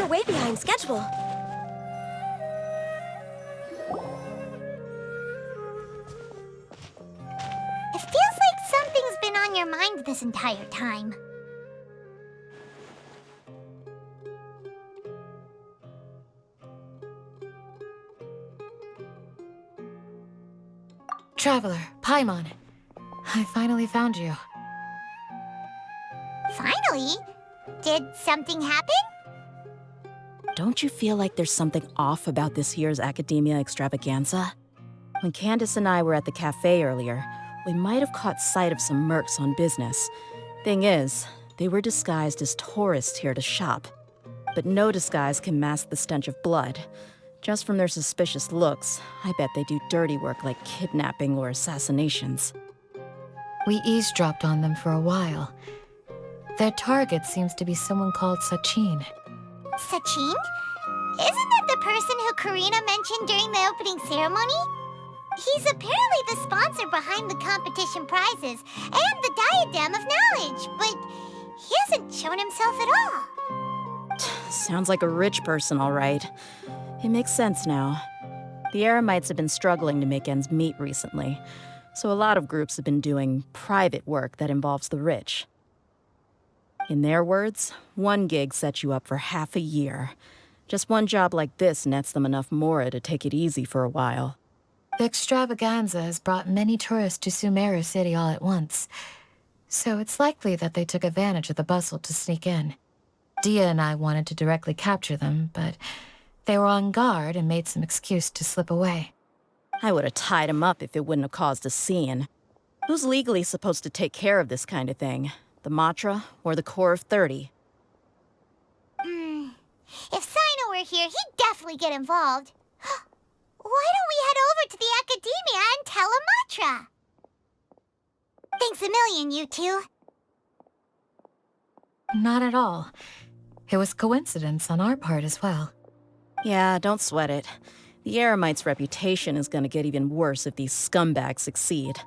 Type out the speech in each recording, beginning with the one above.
We're way behind schedule. It feels like something's been on your mind this entire time. Traveler, Paimon. I finally found you. Finally? Did something happen? Don't you feel like there's something off about this year's Academia extravaganza? When Candace and I were at the cafe earlier, we might have caught sight of some mercs on business. Thing is, they were disguised as tourists here to shop. But no disguise can mask the stench of blood. Just from their suspicious looks, I bet they do dirty work like kidnapping or assassinations. We eavesdropped on them for a while. Their target seems to be someone called Sachin. Sachin? Isn't that the person who Karina mentioned during the opening ceremony? He's apparently the sponsor behind the competition prizes and the diadem of knowledge, but he hasn't shown himself at all. Sounds like a rich person, all right. It makes sense now. The Eremites have been struggling to make ends meet recently, so a lot of groups have been doing private work that involves the rich. In their words, one gig sets you up for half a year. Just one job like this nets them enough mora to take it easy for a while. The extravaganza has brought many tourists to Sumeru City all at once, so it's likely that they took advantage of the bustle to sneak in. Dia and I wanted to directly capture them, but they were on guard and made some excuse to slip away. I would have tied him up if it wouldn't have caused a scene. Who's legally supposed to take care of this kind of thing? The Matra or the Core of 30? If Sino were here, he'd definitely get involved. Why don't we head over to the Academia and tell Amatra? Thanks a million, you two. Not at all. It was coincidence on our part as well. Yeah, don't sweat it. The Eremites' reputation is gonna get even worse if these scumbags succeed.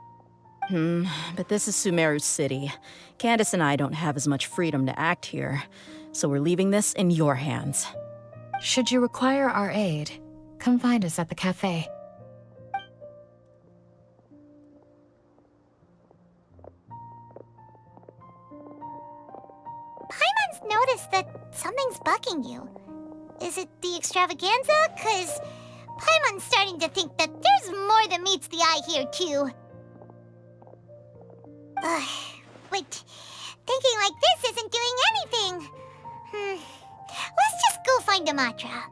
But this is Sumeru City. Candace and I don't have as much freedom to act here, so we're leaving this in your hands. Should you require our aid, come find us at the cafe. Paimon's noticed that something's bugging you. Is it the extravaganza? 'Cause Paimon's starting to think that there's more than meets the eye here, too. But thinking like this isn't doing anything. Let's just go find Amatra.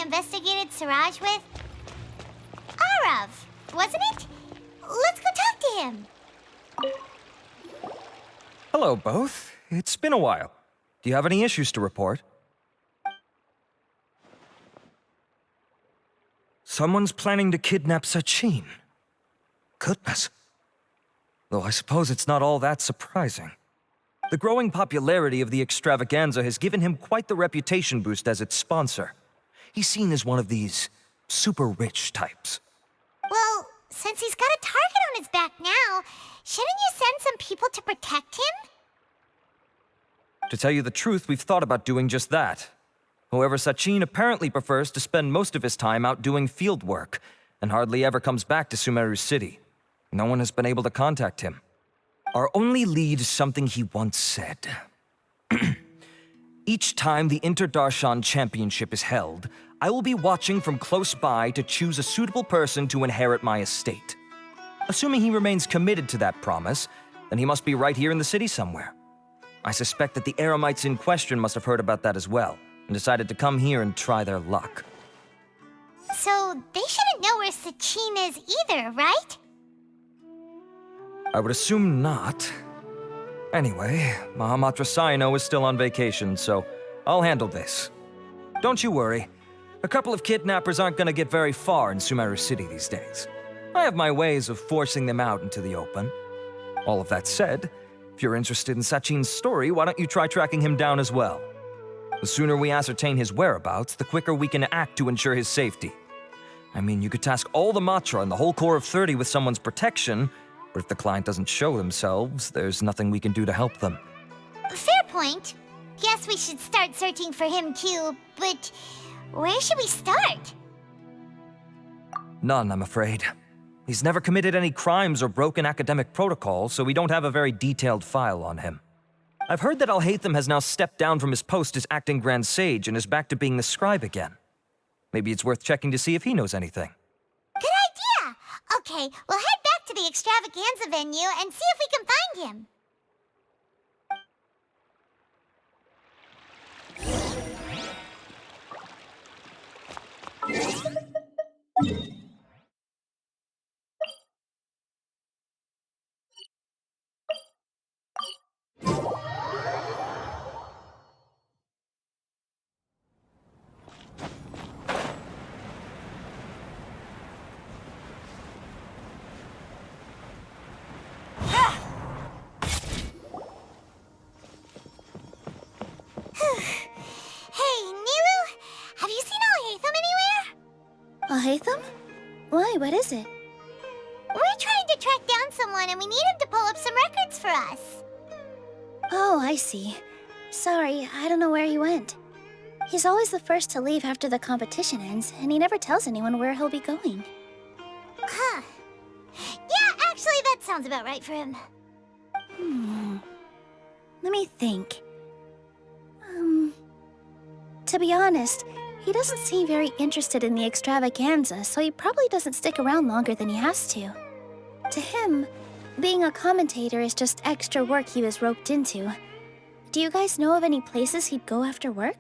Investigated Siraj with? Arav, wasn't it? Let's go talk to him. Hello, both. It's been a while. Do you have any issues to report? Someone's planning to kidnap Sachin. Goodness. Though I suppose it's not all that surprising. The growing popularity of the extravaganza has given him quite the reputation boost as its sponsor. He's seen as one of these super rich types. Well, since he's got a target on his back now, shouldn't you send some people to protect him? To tell you the truth, we've thought about doing just that. However, Sachin apparently prefers to spend most of his time out doing field work, and hardly ever comes back to Sumeru City. No one has been able to contact him. Our only lead is something he once said. Each time the Inter-Darshan Championship is held, I will be watching from close by to choose a suitable person to inherit my estate. Assuming he remains committed to that promise, then he must be right here in the city somewhere. I suspect that the Eremites in question must have heard about that as well, and decided to come here and try their luck. So they shouldn't know where Sachin is either, right? I would assume not. Anyway, Mahamatra Saino is still on vacation, so I'll handle this. Don't you worry. A couple of kidnappers aren't gonna get very far in Sumeru City these days. I have my ways of forcing them out into the open. All of that said, if you're interested in Sachin's story, why don't you try tracking him down as well? The sooner we ascertain his whereabouts, the quicker we can act to ensure his safety. I mean, you could task all the Matra and the whole Corps of 30 with someone's protection, but if the client doesn't show themselves, there's nothing we can do to help them. Fair point. Guess we should start searching for him too, but where should we start? None, I'm afraid. He's never committed any crimes or broken academic protocol, so we don't have a very detailed file on him. I've heard that Alhaitham has now stepped down from his post as acting Grand Sage and is back to being the scribe again. Maybe it's worth checking to see if he knows anything. Good idea! Okay, we'll head back to the extravaganza venue and see if we can find him. Alhaitham? Why, what is it? We're trying to track down someone and we need him to pull up some records for us. Oh, I see. Sorry, I don't know where he went. He's always the first to leave after the competition ends, and he never tells anyone where he'll be going. Huh. Yeah, actually, that sounds about right for him. Let me think. To be honest, he doesn't seem very interested in the extravaganza, so he probably doesn't stick around longer than he has to. To him, being a commentator is just extra work he was roped into. Do you guys know of any places he'd go after work?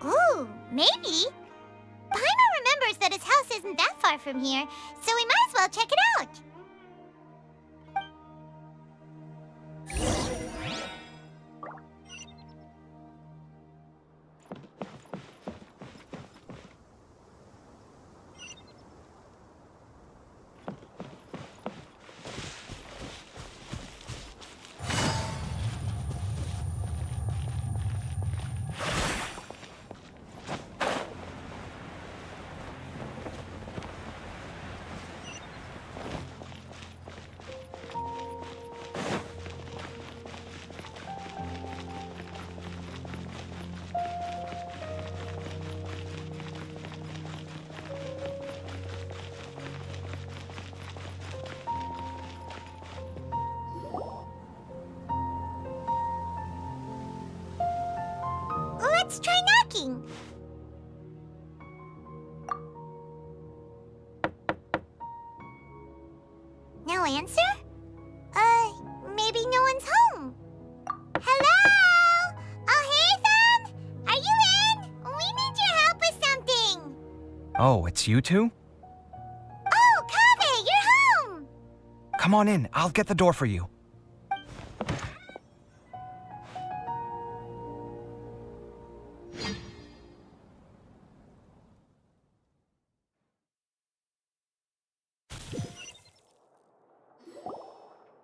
Ooh, maybe. Paimon remembers that his house isn't that far from here, so we might as well check it out. Let's try knocking. No answer? Maybe no one's home. Hello? Alhaitham? Are you in? We need your help with something. Oh, it's you two? Oh, Kaveh, you're home. Come on in, I'll get the door for you.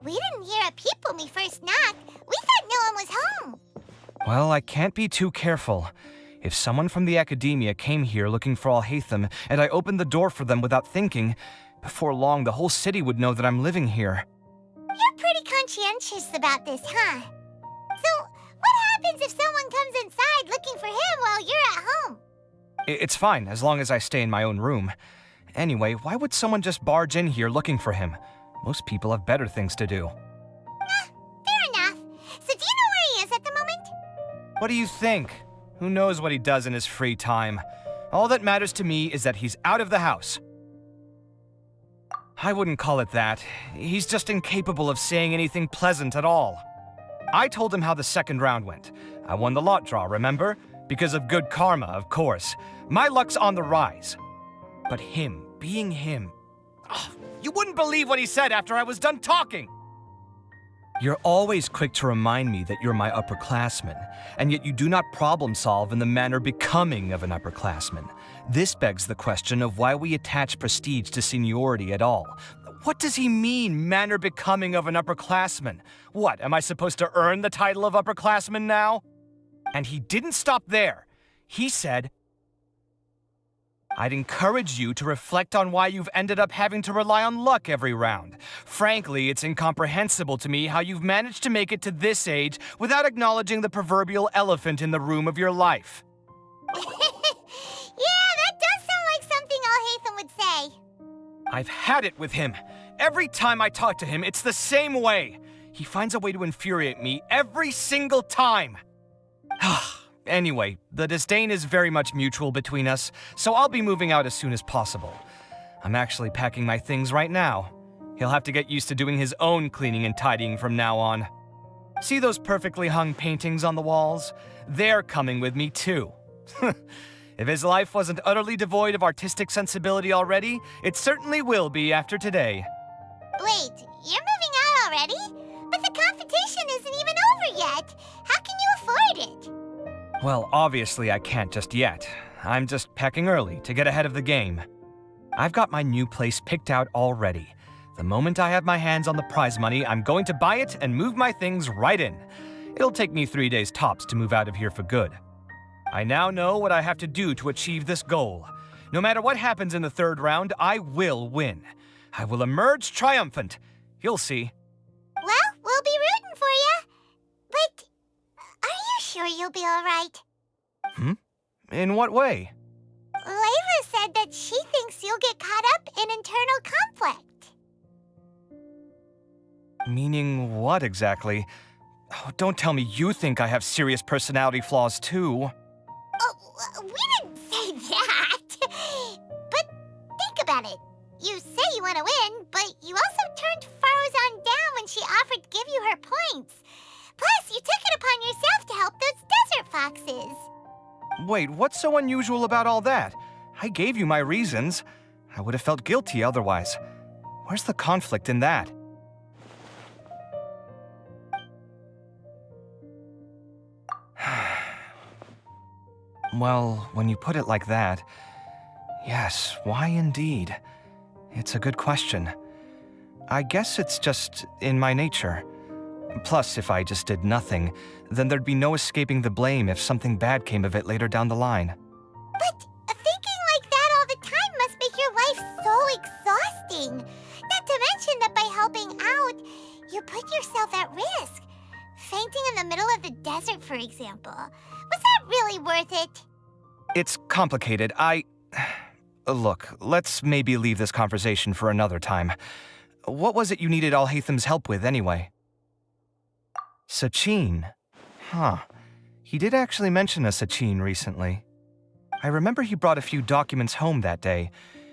We didn't hear a peep when we first knocked. We thought no one was home. Well, I can't be too careful. If someone from the academia came here looking for Alhaitham, and I opened the door for them without thinking, before long the whole city would know that I'm living here. You're pretty conscientious about this, huh? So, what happens if someone comes inside looking for him while you're at home? It's fine, as long as I stay in my own room. Anyway, why would someone just barge in here looking for him? Most people have better things to do. Fair enough. So do you know where he is at the moment? What do you think? Who knows what he does in his free time? All that matters to me is that he's out of the house. I wouldn't call it that. He's just incapable of saying anything pleasant at all. I told him how the second round went. I won the lot draw, remember? Because of good karma, of course. My luck's on the rise. But him, being him... Oh, you wouldn't believe what he said after I was done talking! You're always quick to remind me that you're my upperclassman, and yet you do not problem solve in the manner becoming of an upperclassman. This begs the question of why we attach prestige to seniority at all. What does he mean, manner becoming of an upperclassman? What, am I supposed to earn the title of upperclassman now? And he didn't stop there. He said, I'd encourage you to reflect on why you've ended up having to rely on luck every round. Frankly, it's incomprehensible to me how you've managed to make it to this age without acknowledging the proverbial elephant in the room of your life. Yeah, that does sound like something Alhaitham would say. I've had it with him. Every time I talk to him, it's the same way. He finds a way to infuriate me every single time. Anyway, the disdain is very much mutual between us, so I'll be moving out as soon as possible. I'm actually packing my things right now. He'll have to get used to doing his own cleaning and tidying from now on. See those perfectly hung paintings on the walls? They're coming with me too. If his life wasn't utterly devoid of artistic sensibility already, it certainly will be after today. Wait, you're moving out already? But the competition isn't even over yet. How can you afford it? Well, obviously I can't just yet. I'm just packing early to get ahead of the game. I've got my new place picked out already. The moment I have my hands on the prize money, I'm going to buy it and move my things right in. It'll take me 3 days tops to move out of here for good. I now know what I have to do to achieve this goal. No matter what happens in the third round, I will win. I will emerge triumphant. You'll see. Well, we'll be rooting for you. But are you sure you'll be all right? In what way? Layla said that she thinks you'll get caught up in internal conflict. Meaning what exactly? Oh, don't tell me you think I have serious personality flaws too. Oh, we didn't say that. But think about it. You say you want to win, but you also turned Farozan down when she offered to give you her points. Plus, you took it upon yourself to help those desert foxes. Wait, what's so unusual about all that? I gave you my reasons. I would have felt guilty otherwise. Where's the conflict in that? Well, when you put it like that, yes, why indeed? It's a good question. I guess it's just in my nature. Plus, if I just did nothing, then there'd be no escaping the blame if something bad came of it later down the line. But thinking like that all the time must make your life so exhausting. Not to mention that by helping out, you put yourself at risk. Fainting in the middle of the desert, for example. Was that really worth it? It's complicated. Look, let's maybe leave this conversation for another time. What was it you needed Alhaitham's help with, anyway? Sachin? Huh. He did actually mention a Sachin recently. I remember he brought a few documents home that day.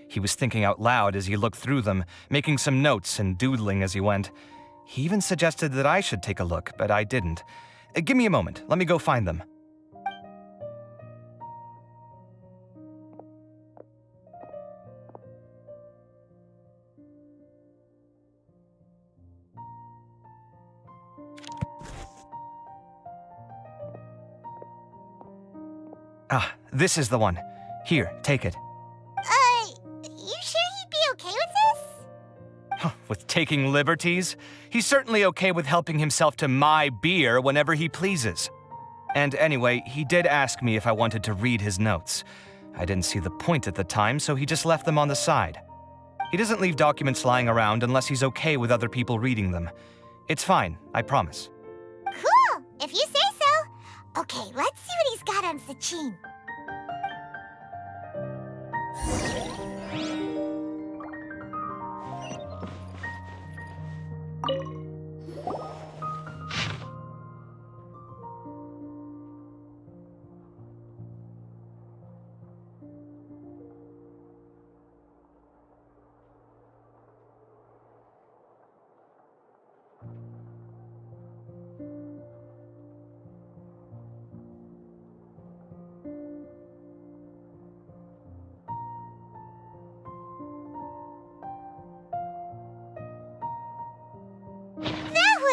He was thinking out loud as he looked through them, making some notes and doodling as he went. He even suggested that I should take a look, but I didn't. Give me a moment. Let me go find them. Ah, this is the one. Here, take it. You sure he'd be okay with this? With taking liberties? He's certainly okay with helping himself to my beer whenever he pleases. And anyway, he did ask me if I wanted to read his notes. I didn't see the point at the time, so he just left them on the side. He doesn't leave documents lying around unless he's okay with other people reading them. It's fine, I promise. Cool, if you say so. Okay, let's see what he's got on Sachin.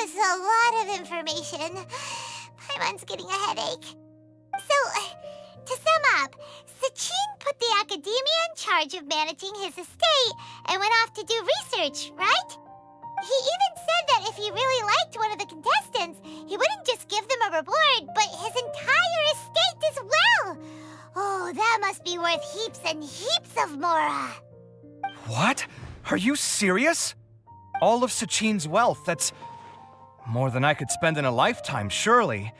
was a lot of information. My mind's getting a headache. So, to sum up, Sachin put the academia in charge of managing his estate and went off to do research, right? He even said that if he really liked one of the contestants, he wouldn't just give them a reward, but his entire estate as well. Oh, that must be worth heaps and heaps of mora. What? Are you serious? All of Sachin's wealth, that's more than I could spend in a lifetime, surely.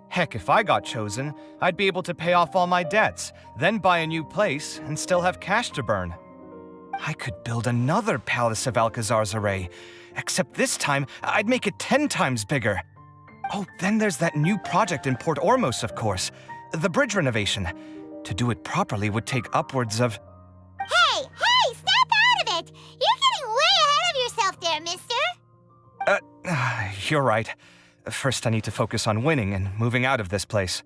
Heck, if I got chosen, I'd be able to pay off all my debts, then buy a new place, and still have cash to burn. I could build another Palace of Alcazar's Array, except this time, I'd make it 10 times bigger. Oh, then there's that new project in Port Ormos, of course. The bridge renovation. To do it properly would take upwards of... Hey, snap out of it! You're getting way ahead of yourself there, mister. You're right. First, I need to focus on winning and moving out of this place.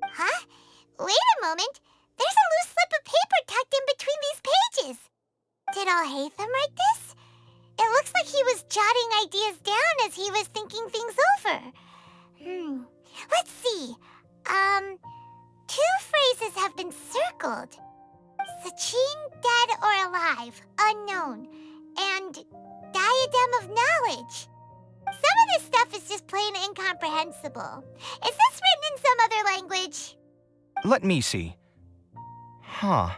Huh? Wait a moment. There's a loose slip of paper tucked in between these pages. Did Alhaitham write this? It looks like he was jotting ideas down as he was thinking things over. Let's see. 2 phrases have been circled. Sachin, dead or alive, unknown, and diadem of knowledge. Some of this stuff is just plain incomprehensible. Is this written in some other language? Let me see. Huh.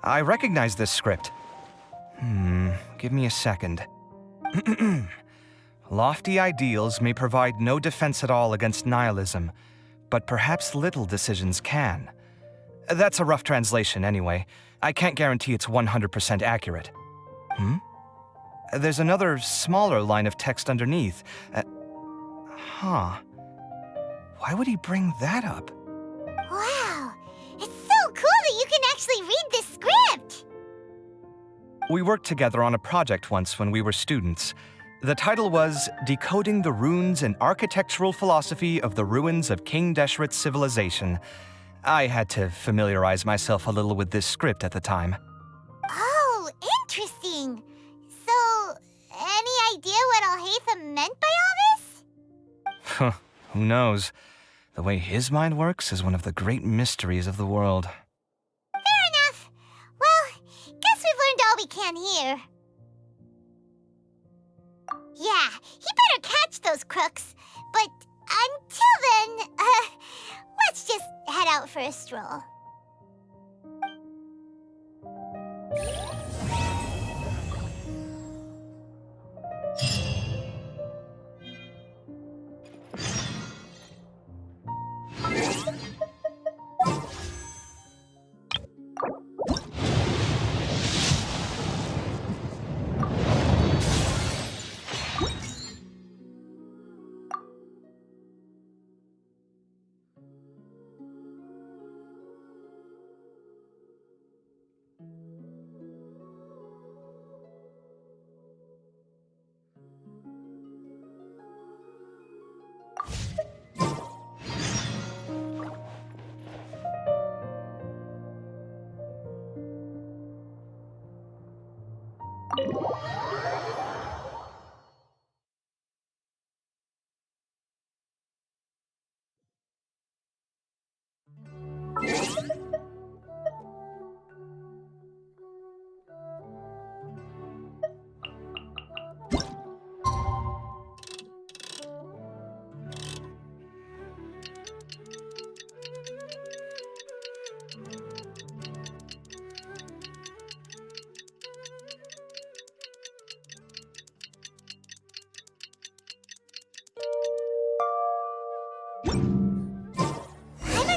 I recognize this script. Give me a second. Lofty ideals may provide no defense at all against nihilism, but perhaps little decisions can. That's a rough translation anyway. I can't guarantee it's 100% accurate. There's another smaller line of text underneath. Why would he bring that up? Wow, it's so cool that you can actually read this script! We worked together on a project once when we were students. The title was Decoding the Runes and Architectural Philosophy of the Ruins of King Deshret's Civilization. I had to familiarize myself a little with this script at the time. Oh, interesting. So, any idea what Alhaitham meant by all this? Who knows? The way his mind works is one of the great mysteries of the world. Fair enough. Well, guess we've learned all we can here. Yeah, he better catch those crooks. But until then, let's just head out for a stroll.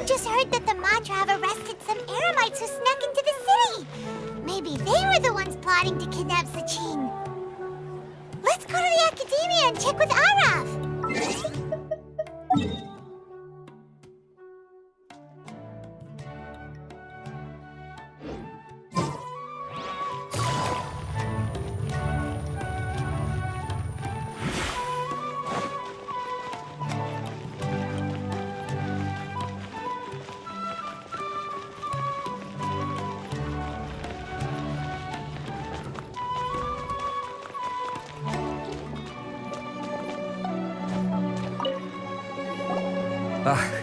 Just heard that the mantra have arrested some Eremites who snuck into the city. Maybe they were the ones plotting to kidnap Sachin. Let's go to the Academia and check with Arav.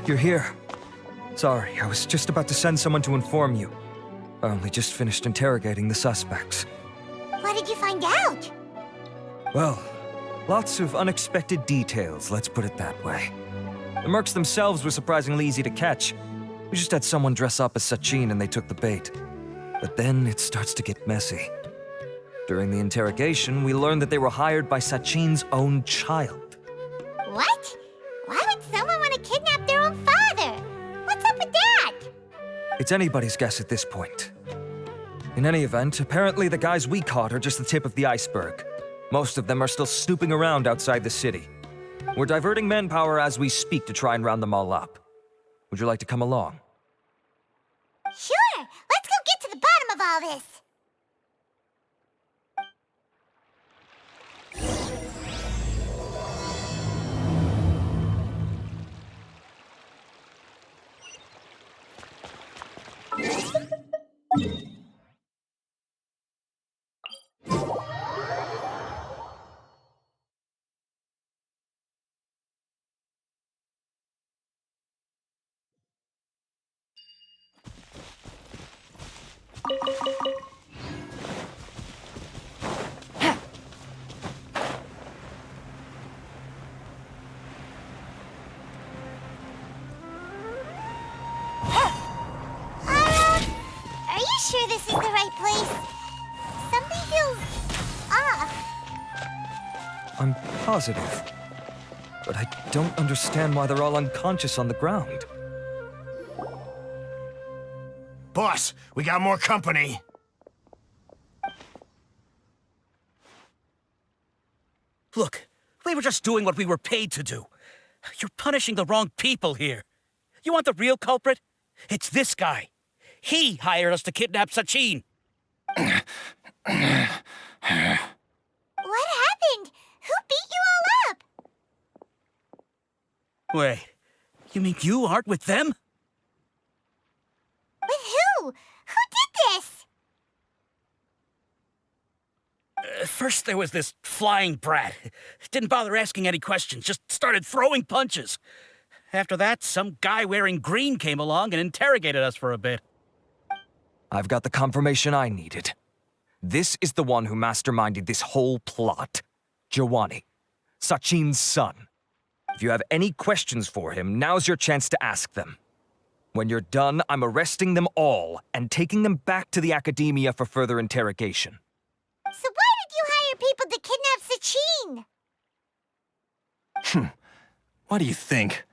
You're here. Sorry, I was just about to send someone to inform you. I only just finished interrogating the suspects. What did you find out? Well, lots of unexpected details, let's put it that way. The mercs themselves were surprisingly easy to catch. We just had someone dress up as Sachin and they took the bait. But then it starts to get messy. During the interrogation, we learned that they were hired by Sachin's own child. What? Why would someone want to kidnap their own father? What's up with that? It's anybody's guess at this point. In any event, apparently the guys we caught are just the tip of the iceberg. Most of them are still snooping around outside the city. We're diverting manpower as we speak to try and round them all up. Would you like to come along? Sure, let's go get to the bottom of all this. Are you sure this is the right place? Something feels off. I'm positive. But I don't understand why they're all unconscious on the ground. Boss, we got more company. Look, we were just doing what we were paid to do. You're punishing the wrong people here. You want the real culprit? It's this guy. He hired us to kidnap Sachin. What happened? Who beat you all up? Wait, you mean you aren't with them? With who? Who did this? First there was this flying brat. Didn't bother asking any questions, just started throwing punches. After that, some guy wearing green came along and interrogated us for a bit. I've got the confirmation I needed. This is the one who masterminded this whole plot. Jawani, Sachin's son. If you have any questions for him, now's your chance to ask them. When you're done, I'm arresting them all and taking them back to the academia for further interrogation. So why did you hire people to kidnap Sachin? What do you think?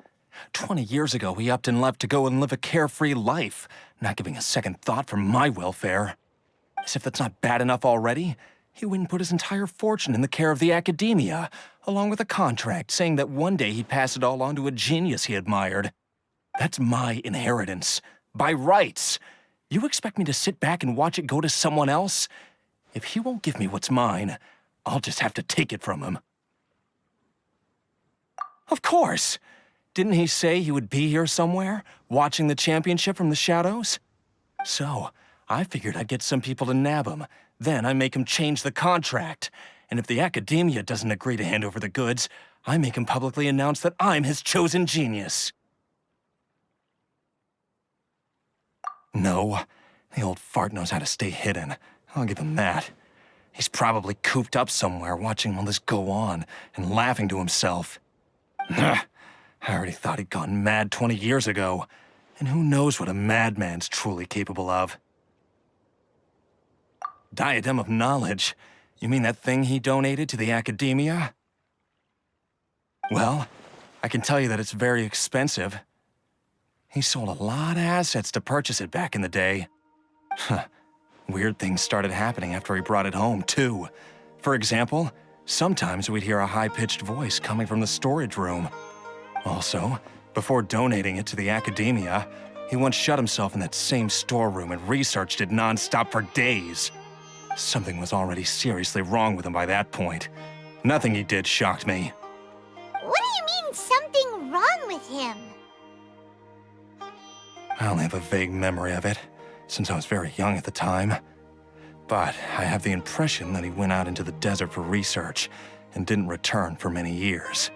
20 years ago, he upped and left to go and live a carefree life, not giving a second thought for my welfare. As if that's not bad enough already, he went and put his entire fortune in the care of the academia, along with a contract saying that one day he'd pass it all on to a genius he admired. That's my inheritance, by rights. You expect me to sit back and watch it go to someone else? If he won't give me what's mine, I'll just have to take it from him. Of course! Didn't he say he would be here somewhere, watching the championship from the shadows? So, I figured I'd get some people to nab him. Then I make him change the contract. And if the academia doesn't agree to hand over the goods, I make him publicly announce that I'm his chosen genius. No, the old fart knows how to stay hidden. I'll give him that. He's probably cooped up somewhere watching all this go on and laughing to himself. I already thought he'd gone mad 20 years ago. And who knows what a madman's truly capable of. Diadem of Knowledge? You mean that thing he donated to the academia? Well, I can tell you that it's very expensive. He sold a lot of assets to purchase it back in the day. Weird things started happening after he brought it home, too. For example, sometimes we'd hear a high-pitched voice coming from the storage room. Also, before donating it to the academia, he once shut himself in that same storeroom and researched it non-stop for days. Something was already seriously wrong with him by that point. Nothing he did shocked me. What do you mean, something wrong with him? I only have a vague memory of it, since I was very young at the time. But I have the impression that he went out into the desert for research and didn't return for many years.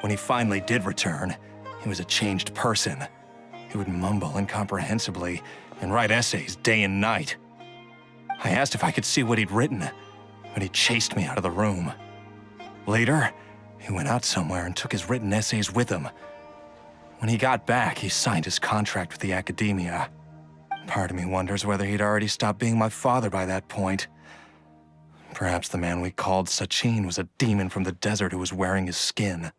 When he finally did return, He was a changed person. He would mumble incomprehensibly and write essays day and night. I asked if I could see what he'd written, but he chased me out of the room. Later, he went out somewhere and took his written essays with him. When he got back, he signed his contract with the academia. Part of me wonders whether he'd already stopped being my father by that point. Perhaps the man we called Sachin was a demon from the desert who was wearing his skin.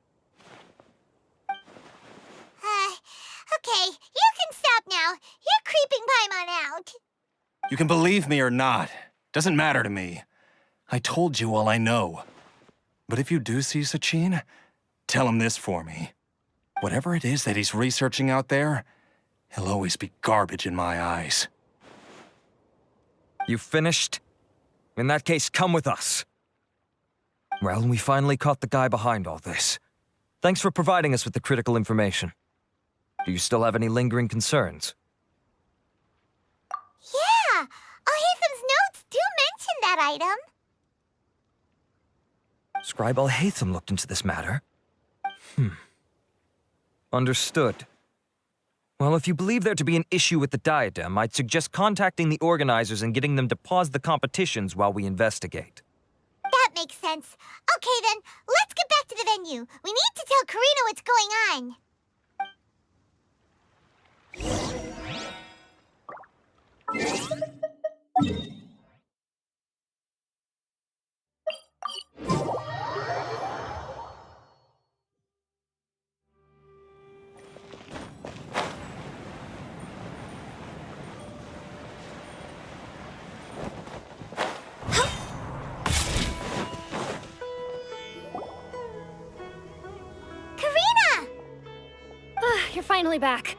Okay, you can stop now. You're creeping Paimon out. You can believe me or not. Doesn't matter to me. I told you all I know. But if you do see Sachin, tell him this for me. Whatever it is that he's researching out there, he'll always be garbage in my eyes. You finished? In that case, come with us. Well, we finally caught the guy behind all this. Thanks for providing us with the critical information. Do you still have any lingering concerns? Yeah, Al-Haytham's notes do mention that item. Scribe Al-Haytham looked into this matter. Understood. Well, if you believe there to be an issue with the diadem, I'd suggest contacting the organizers and getting them to pause the competitions while we investigate. That makes sense. Okay then, let's get back to the venue. We need to tell Karina what's going on. You're finally back.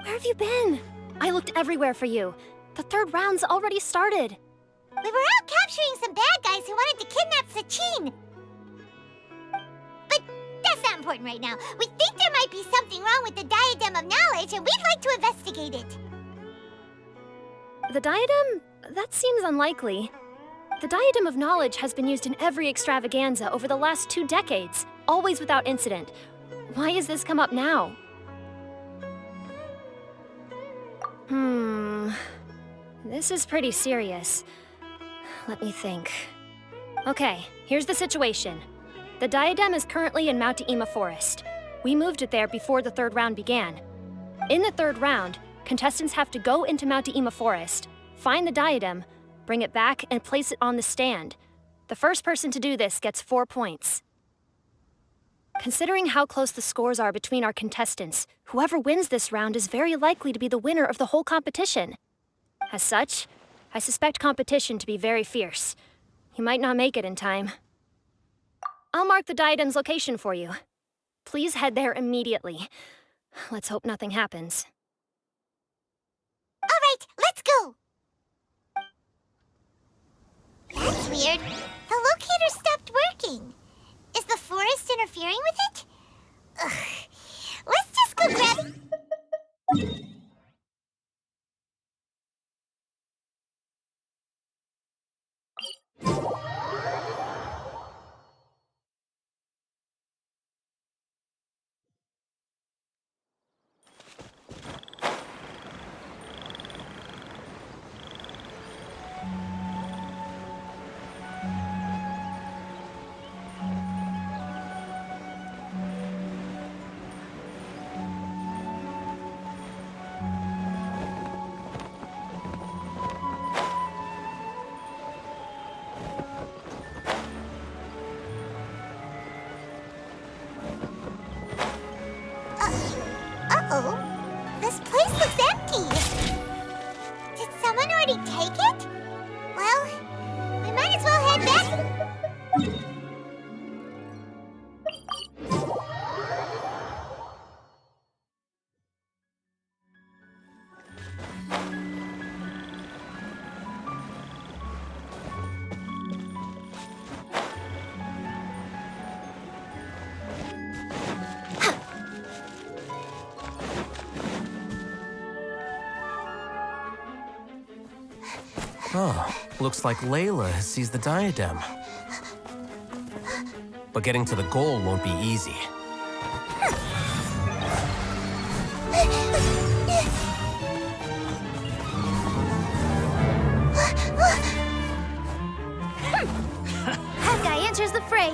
Where have you been? I looked everywhere for you. The third round's already started. We were out capturing some bad guys who wanted to kidnap Sachin. But that's not important right now. We think there might be something wrong with the Diadem of Knowledge, and we'd like to investigate it. The diadem? That seems unlikely. The Diadem of Knowledge has been used in every extravaganza over the last 2 decades, always without incident. Why has this come up now? This is pretty serious. Let me think. Okay, here's the situation. The diadem is currently in Mount Ima Forest. We moved it there before the third round began. In the third round, contestants have to go into Mount Ima Forest, find the diadem, bring it back, and place it on the stand. The first person to do this gets 4 points. Considering how close the scores are between our contestants, whoever wins this round is very likely to be the winner of the whole competition. As such, I suspect competition to be very fierce. You might not make it in time. I'll mark the diadem's location for you. Please head there immediately. Let's hope nothing happens. All right, let's go. That's weird. The locator stopped working. Is the forest interfering with it? Ugh. Let's just go grab it. Uh-oh. This place looks empty. Did someone already take it? Well, we might as well head back. Oh, looks like Layla has seized the diadem. But getting to the goal won't be easy. enters the fray.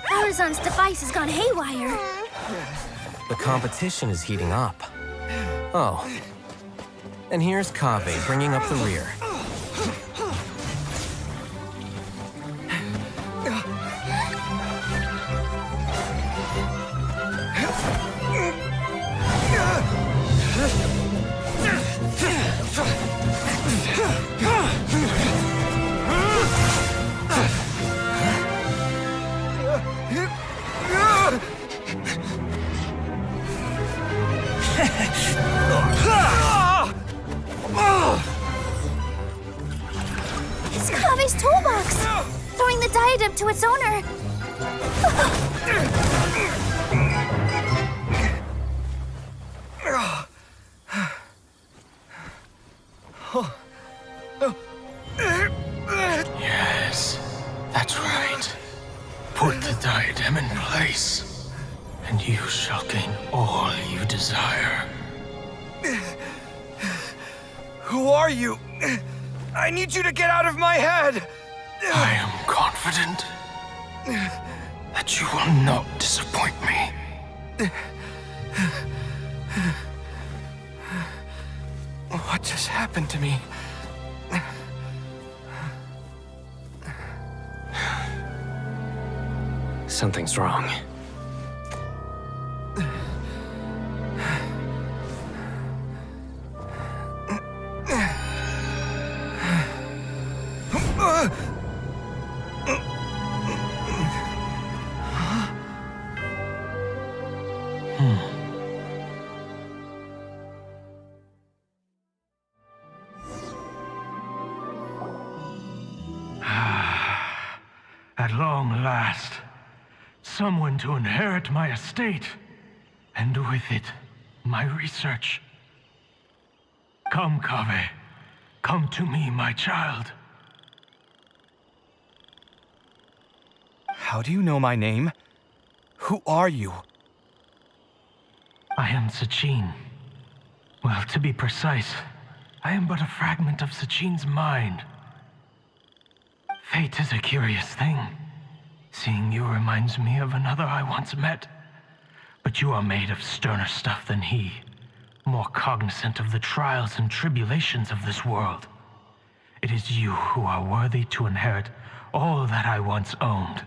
Horizon's device has gone haywire. The competition is heating up. Oh. And here's Kaveh bringing up the rear. It's Kaveh's toolbox! Throwing the diadem to its owner! Yes, that's right. Put the diadem in place, and you shall gain all you desire. Who are you? I need you to get out of my head! I am confident that you will not disappoint me. What just happened to me? Something's wrong. At long last, someone to inherit my estate, and with it, my research. Come, Kaveh. Come to me, my child. How do you know my name? Who are you? I am Sachin. Well, to be precise, I am but a fragment of Sachin's mind. Fate is a curious thing. Seeing you reminds me of another I once met. But you are made of sterner stuff than he, more cognizant of the trials and tribulations of this world. It is you who are worthy to inherit all that I once owned.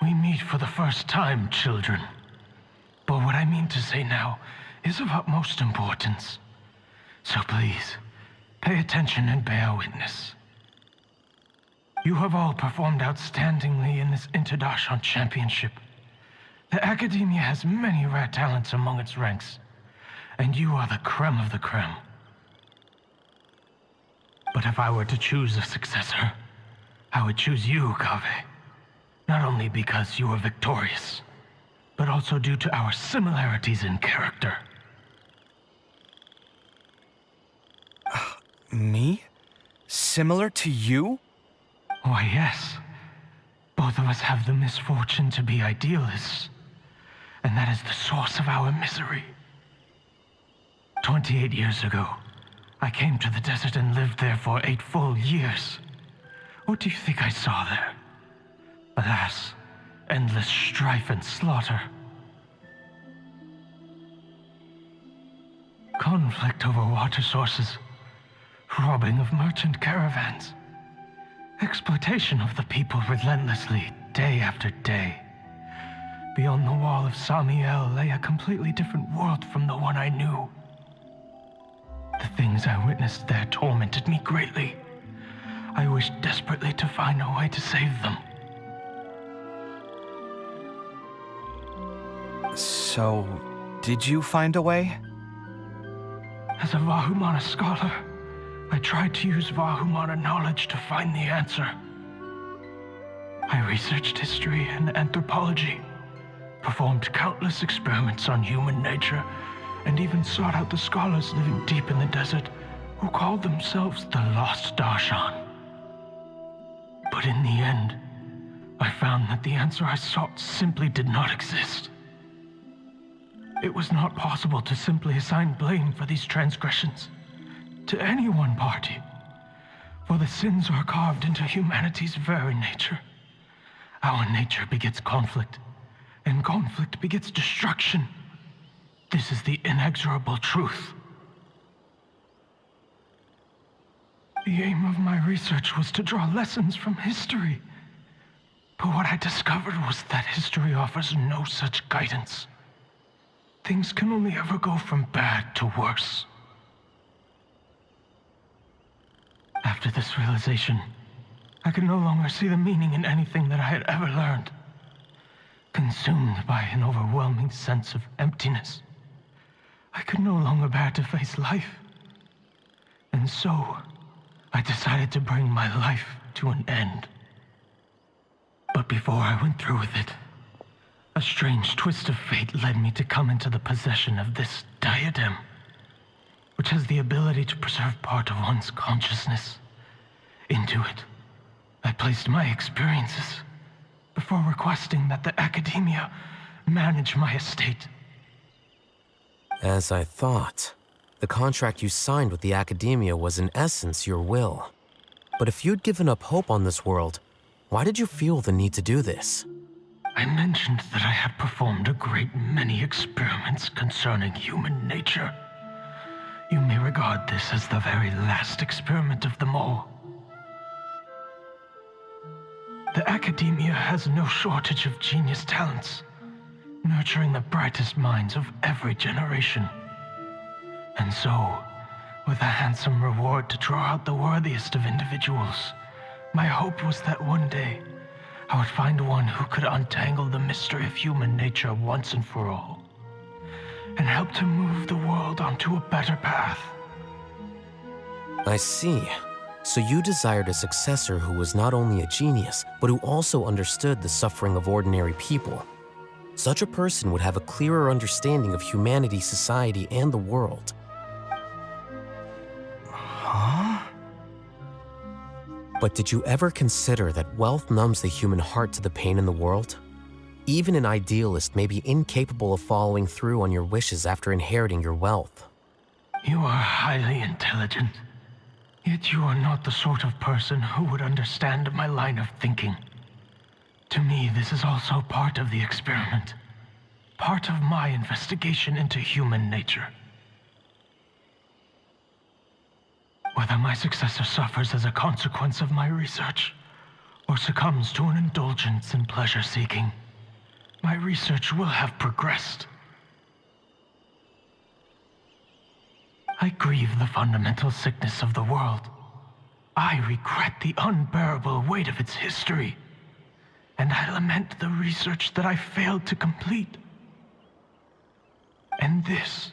We meet for the first time, children. But what I mean to say now is of utmost importance. So please, pay attention and bear witness. You have all performed outstandingly in this Interdarshan Championship. The Academia has many rare talents among its ranks, and you are the creme of the creme. But if I were to choose a successor, I would choose you, Kaveh. Not only because you were victorious, but also due to our similarities in character. Me? Similar to you? Why, yes. Both of us have the misfortune to be idealists, and that is the source of our misery. 28 years ago, I came to the desert and lived there for 8 full years. What do you think I saw there? Alas, endless strife and slaughter. Conflict over water sources, robbing of merchant caravans, exploitation of the people relentlessly, day after day. Beyond the wall of Samiel lay a completely different world from the one I knew. The things I witnessed there tormented me greatly. I wished desperately to find a way to save them. So, did you find a way? As a Vahumana scholar, I tried to use Vahumana knowledge to find the answer. I researched history and anthropology, performed countless experiments on human nature, and even sought out the scholars living deep in the desert who called themselves the Lost Darshan. But in the end, I found that the answer I sought simply did not exist. It was not possible to simply assign blame for these transgressions to any one party, for the sins are carved into humanity's very nature. Our nature begets conflict, and conflict begets destruction. This is the inexorable truth. The aim of my research was to draw lessons from history. But what I discovered was that history offers no such guidance. Things can only ever go from bad to worse. After this realization, I could no longer see the meaning in anything that I had ever learned. Consumed by an overwhelming sense of emptiness, I could no longer bear to face life. And so, I decided to bring my life to an end. But before I went through with it, a strange twist of fate led me to come into the possession of this diadem, which has the ability to preserve part of one's consciousness. Into it, I placed my experiences before requesting that the academia manage my estate. As I thought, the contract you signed with the academia was in essence your will. But if you'd given up hope on this world, why did you feel the need to do this? I mentioned that I had performed a great many experiments concerning human nature. You may regard this as the very last experiment of them all. The academia has no shortage of genius talents, nurturing the brightest minds of every generation. And so, with a handsome reward to draw out the worthiest of individuals, my hope was that one day I would find one who could untangle the mystery of human nature once and for all, and help to move the world onto a better path. I see. So you desired a successor who was not only a genius, but who also understood the suffering of ordinary people. Such a person would have a clearer understanding of humanity, society, and the world. Huh? But did you ever consider that wealth numbs the human heart to the pain in the world? Even an idealist may be incapable of following through on your wishes after inheriting your wealth. You are highly intelligent. Yet you are not the sort of person who would understand my line of thinking. To me, this is also part of the experiment. Part of my investigation into human nature. Whether my successor suffers as a consequence of my research, or succumbs to an indulgence in pleasure-seeking, my research will have progressed. I grieve the fundamental sickness of the world. I regret the unbearable weight of its history. And I lament the research that I failed to complete. And this,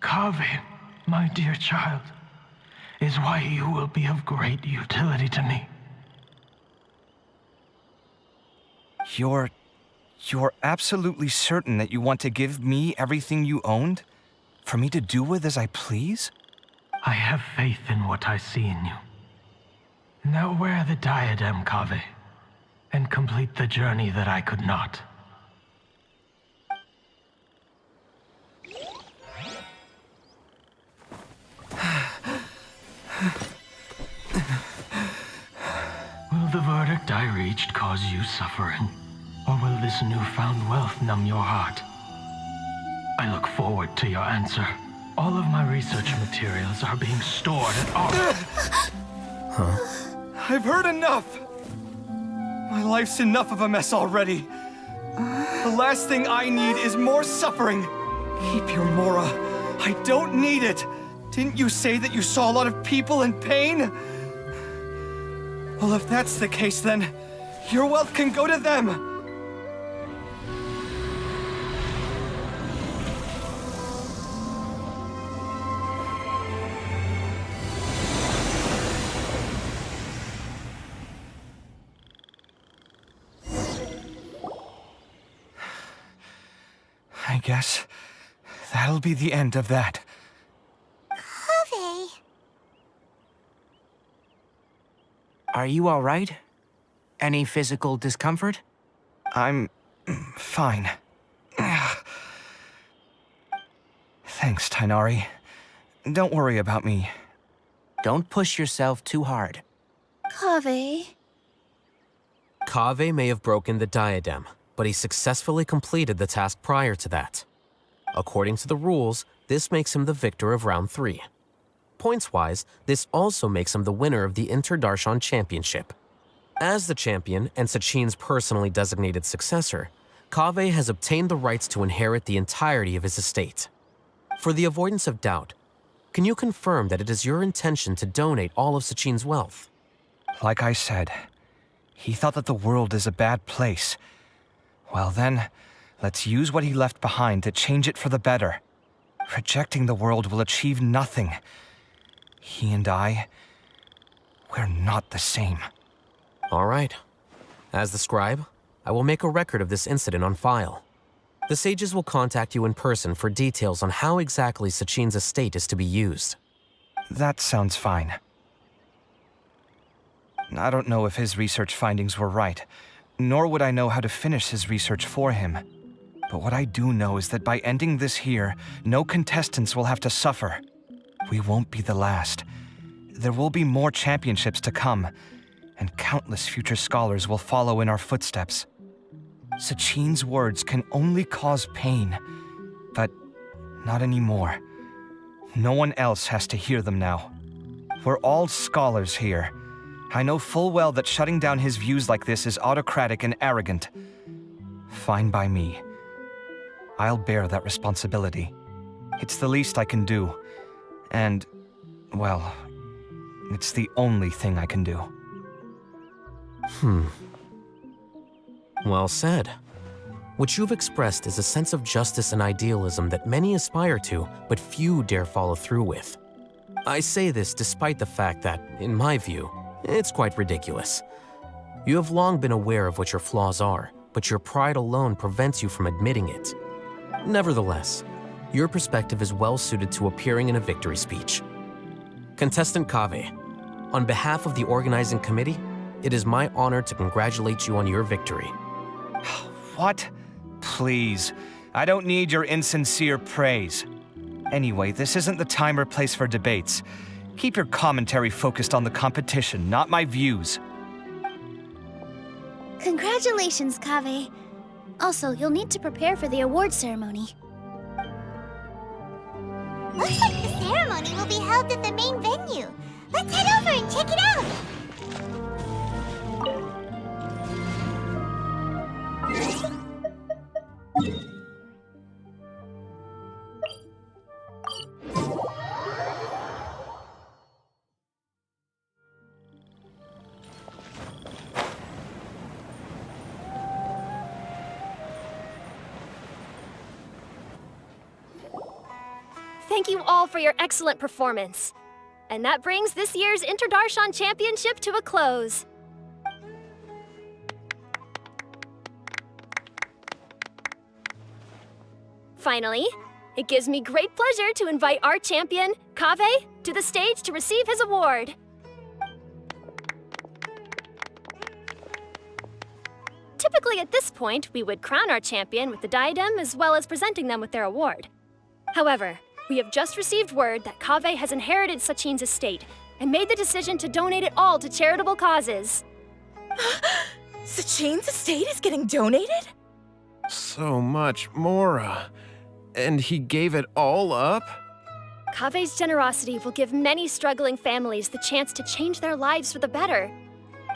Kaveh, my dear child, is why you will be of great utility to me. You're absolutely certain that you want to give me everything you owned? For me to do with as I please? I have faith in what I see in you. Now wear the diadem, Kaveh, and complete the journey that I could not. Will the verdict I reached cause you suffering? Or will this newfound wealth numb your heart? I look forward to your answer. All of my research materials are being stored at Huh? I've heard enough! My life's enough of a mess already. The last thing I need is more suffering. Keep your Mora. I don't need it. Didn't you say that you saw a lot of people in pain? Well, if that's the case, then your wealth can go to them. I guess that'll be the end of that. Kaveh. Are you all right? Any physical discomfort? I'm fine. Thanks, Tainari. Don't worry about me. Don't push yourself too hard. Kaveh. Kaveh may have broken the diadem, but he successfully completed the task prior to that. According to the rules, this makes him the victor of round 3. Points-wise, this also makes him the winner of the Interdarshan Championship. As the champion and Sachin's personally designated successor, Kaveh has obtained the rights to inherit the entirety of his estate. For the avoidance of doubt, can you confirm that it is your intention to donate all of Sachin's wealth? Like I said, he thought that the world is a bad place. Well then, let's use what he left behind to change it for the better. Rejecting the world will achieve nothing. He and I, we're not the same. All right. As the scribe, I will make a record of this incident on file. The sages will contact you in person for details on how exactly Sachin's estate is to be used. That sounds fine. I don't know if his research findings were right, nor would I know how to finish his research for him. But what I do know is that by ending this here, no contestants will have to suffer. We won't be the last. There will be more championships to come, and countless future scholars will follow in our footsteps. Sachin's words can only cause pain, but not anymore. No one else has to hear them now. We're all scholars here. I know full well that shutting down his views like this is autocratic and arrogant. Fine by me. I'll bear that responsibility. It's the least I can do. And, well, it's the only thing I can do. Well said. What you've expressed is a sense of justice and idealism that many aspire to, but few dare follow through with. I say this despite the fact that, in my view, it's quite ridiculous. You have long been aware of what your flaws are, but your pride alone prevents you from admitting it. Nevertheless, your perspective is well suited to appearing in a victory speech. Contestant Kaveh, on behalf of the organizing committee, it is my honor to congratulate you on your victory. What? Please. I don't need your insincere praise. Anyway, this isn't the time or place for debates. Keep your commentary focused on the competition, not my views. Congratulations, Kaveh. Also, you'll need to prepare for the award ceremony. Looks like the ceremony will be held at the main venue. Let's head over and check it out. Thank you all for your excellent performance. And that brings this year's Interdarshan Championship to a close. Finally, it gives me great pleasure to invite our champion, Kaveh, to the stage to receive his award. Typically at this point, we would crown our champion with the diadem as well as presenting them with their award. However, we have just received word that Kaveh has inherited Sachin's estate and made the decision to donate it all to charitable causes. Sachin's estate is getting donated? So much, Mora. And he gave it all up? Kaveh's generosity will give many struggling families the chance to change their lives for the better.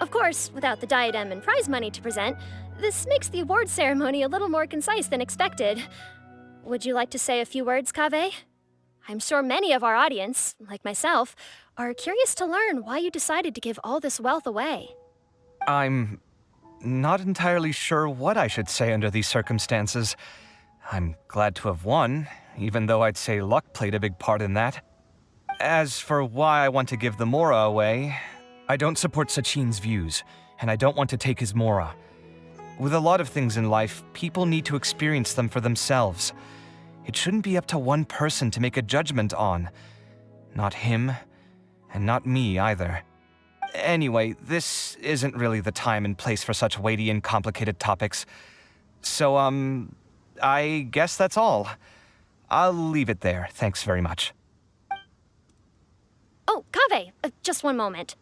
Of course, without the diadem and prize money to present, this makes the award ceremony a little more concise than expected. Would you like to say a few words, Kaveh? I'm sure many of our audience, like myself, are curious to learn why you decided to give all this wealth away. I'm not entirely sure what I should say under these circumstances. I'm glad to have won, even though I'd say luck played a big part in that. As for why I want to give the Mora away, I don't support Sachin's views, and I don't want to take his Mora. With a lot of things in life, people need to experience them for themselves. It shouldn't be up to one person to make a judgment on. Not him, and not me either. Anyway, this isn't really the time and place for such weighty and complicated topics. So, I guess that's all. I'll leave it there. Thanks very much. Oh, Kaveh, just one moment.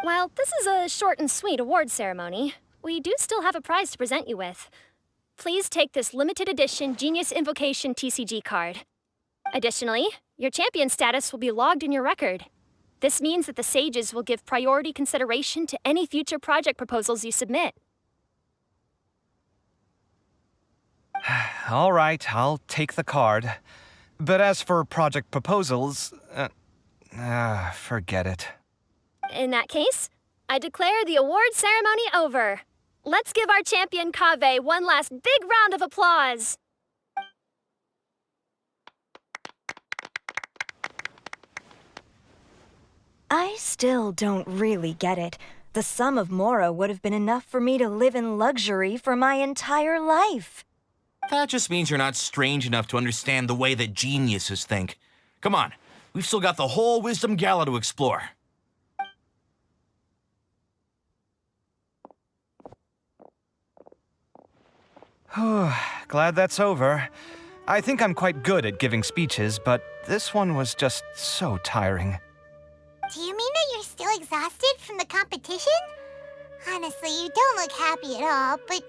While this is a short and sweet award ceremony, we do still have a prize to present you with. Please take this limited edition Genius Invocation TCG card. Additionally, your champion status will be logged in your record. This means that the Sages will give priority consideration to any future project proposals you submit. All right, I'll take the card. But as for project proposals, forget it. In that case, I declare the award ceremony over. Let's give our champion Kaveh one last big round of applause. I still don't really get it. The sum of Mora would have been enough for me to live in luxury for my entire life. That just means you're not strange enough to understand the way that geniuses think. Come on, we've still got the whole Wisdom Gala to explore. Glad that's over. I think I'm quite good at giving speeches, but this one was just so tiring. Do you mean that you're still exhausted from the competition? Honestly, you don't look happy at all, but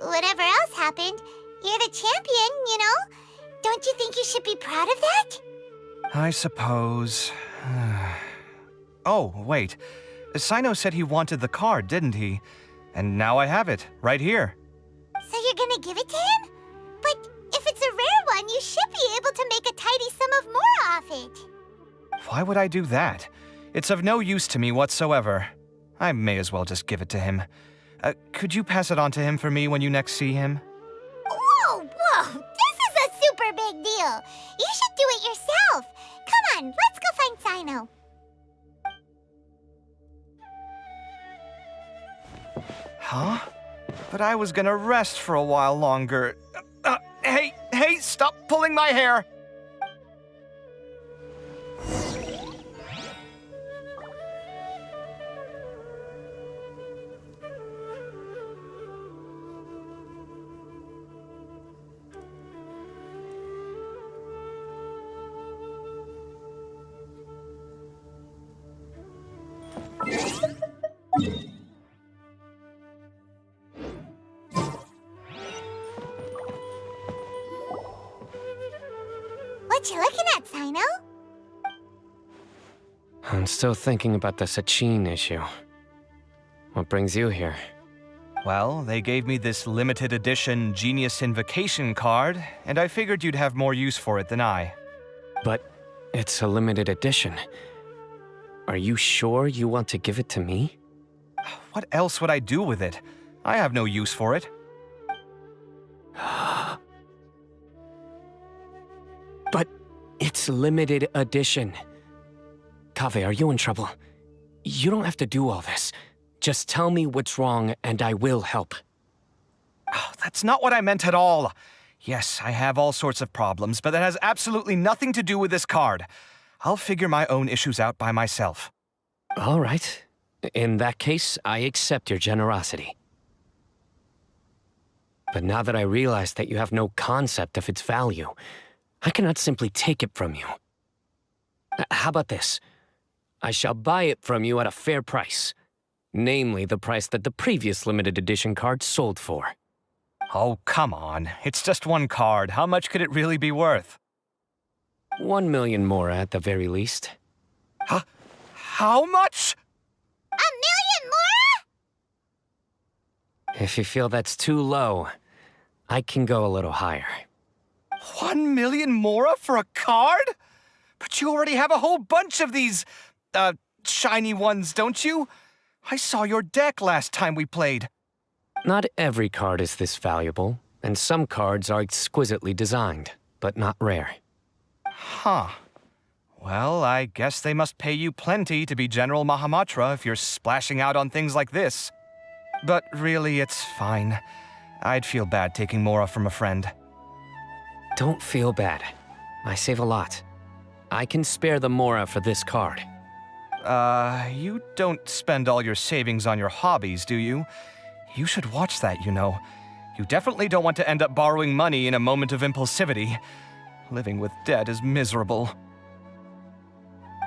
whatever else happened, you're the champion, you know? Don't you think you should be proud of that? I suppose. Oh, wait. Sino said he wanted the card, didn't he? And now I have it, right here. So you're gonna give it to him? But if it's a rare one, you should be able to make a tidy sum of more off it. Why would I do that? It's of no use to me whatsoever. I may as well just give it to him. Could you pass it on to him for me when you next see him? Whoa! This is a super big deal. You should do it yourself. Come on, let's go find Sino. Huh? But I was gonna rest for a while longer. Hey, stop pulling my hair! What you looking at, Sino? I'm still thinking about the Sachin issue. What brings you here? Well, they gave me this limited edition Genius Invocation card, and I figured you'd have more use for it than I. But it's a limited edition. Are you sure you want to give it to me? What else would I do with it? I have no use for it. But it's limited edition. Kaveh, are you in trouble? You don't have to do all this. Just tell me what's wrong and I will help. Oh, that's not what I meant at all. Yes, I have all sorts of problems, but that has absolutely nothing to do with this card. I'll figure my own issues out by myself. All right. In that case, I accept your generosity. But now that I realize that you have no concept of its value, I cannot simply take it from you. How about this? I shall buy it from you at a fair price. Namely, the price that the previous limited edition card sold for. Oh, come on. It's just one card. How much could it really be worth? 1 million more at the very least. Huh? How much? 1 million more? If you feel that's too low, I can go a little higher. 1 million more for a card? But you already have a whole bunch of these, shiny ones, don't you? I saw your deck last time we played. Not every card is this valuable, and some cards are exquisitely designed, but not rare. Huh. Well, I guess they must pay you plenty to be General Mahamatra if you're splashing out on things like this. But really, it's fine. I'd feel bad taking Mora from a friend. Don't feel bad. I save a lot. I can spare the Mora for this card. You don't spend all your savings on your hobbies, do you? You should watch that, you know. You definitely don't want to end up borrowing money in a moment of impulsivity. Living with debt is miserable.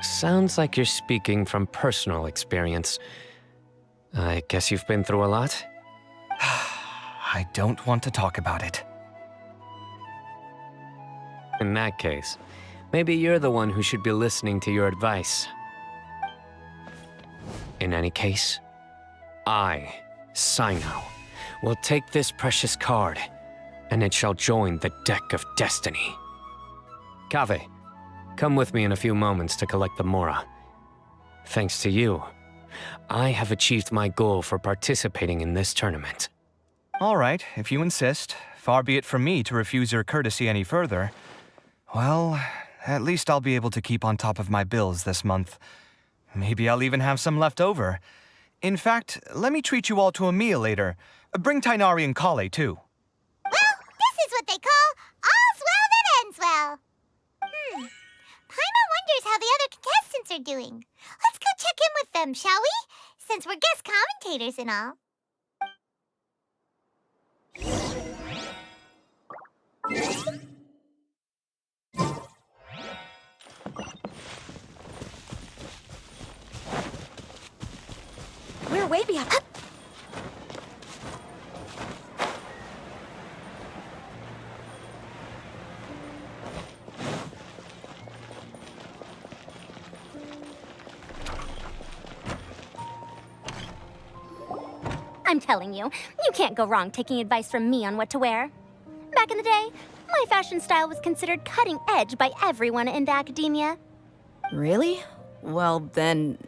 Sounds like you're speaking from personal experience. I guess you've been through a lot? I don't want to talk about it. In that case, maybe you're the one who should be listening to your advice. In any case, I, Sino, will take this precious card, and it shall join the deck of destiny. Kave, come with me in a few moments to collect the Mora. Thanks to you, I have achieved my goal for participating in this tournament. All right, if you insist. Far be it from me to refuse your courtesy any further. Well, at least I'll be able to keep on top of my bills this month. Maybe I'll even have some left over. In fact, let me treat you all to a meal later. Bring Tainari and Kale, too. Well, this is what they call all's well that ends well. Paimon wonders how the other contestants are doing. Let's go check in with them, shall we? Since we're guest commentators and all. We're way behind. I'm telling you, you can't go wrong taking advice from me on what to wear. Back in the day, my fashion style was considered cutting edge by everyone in the academia. Really? Well, then,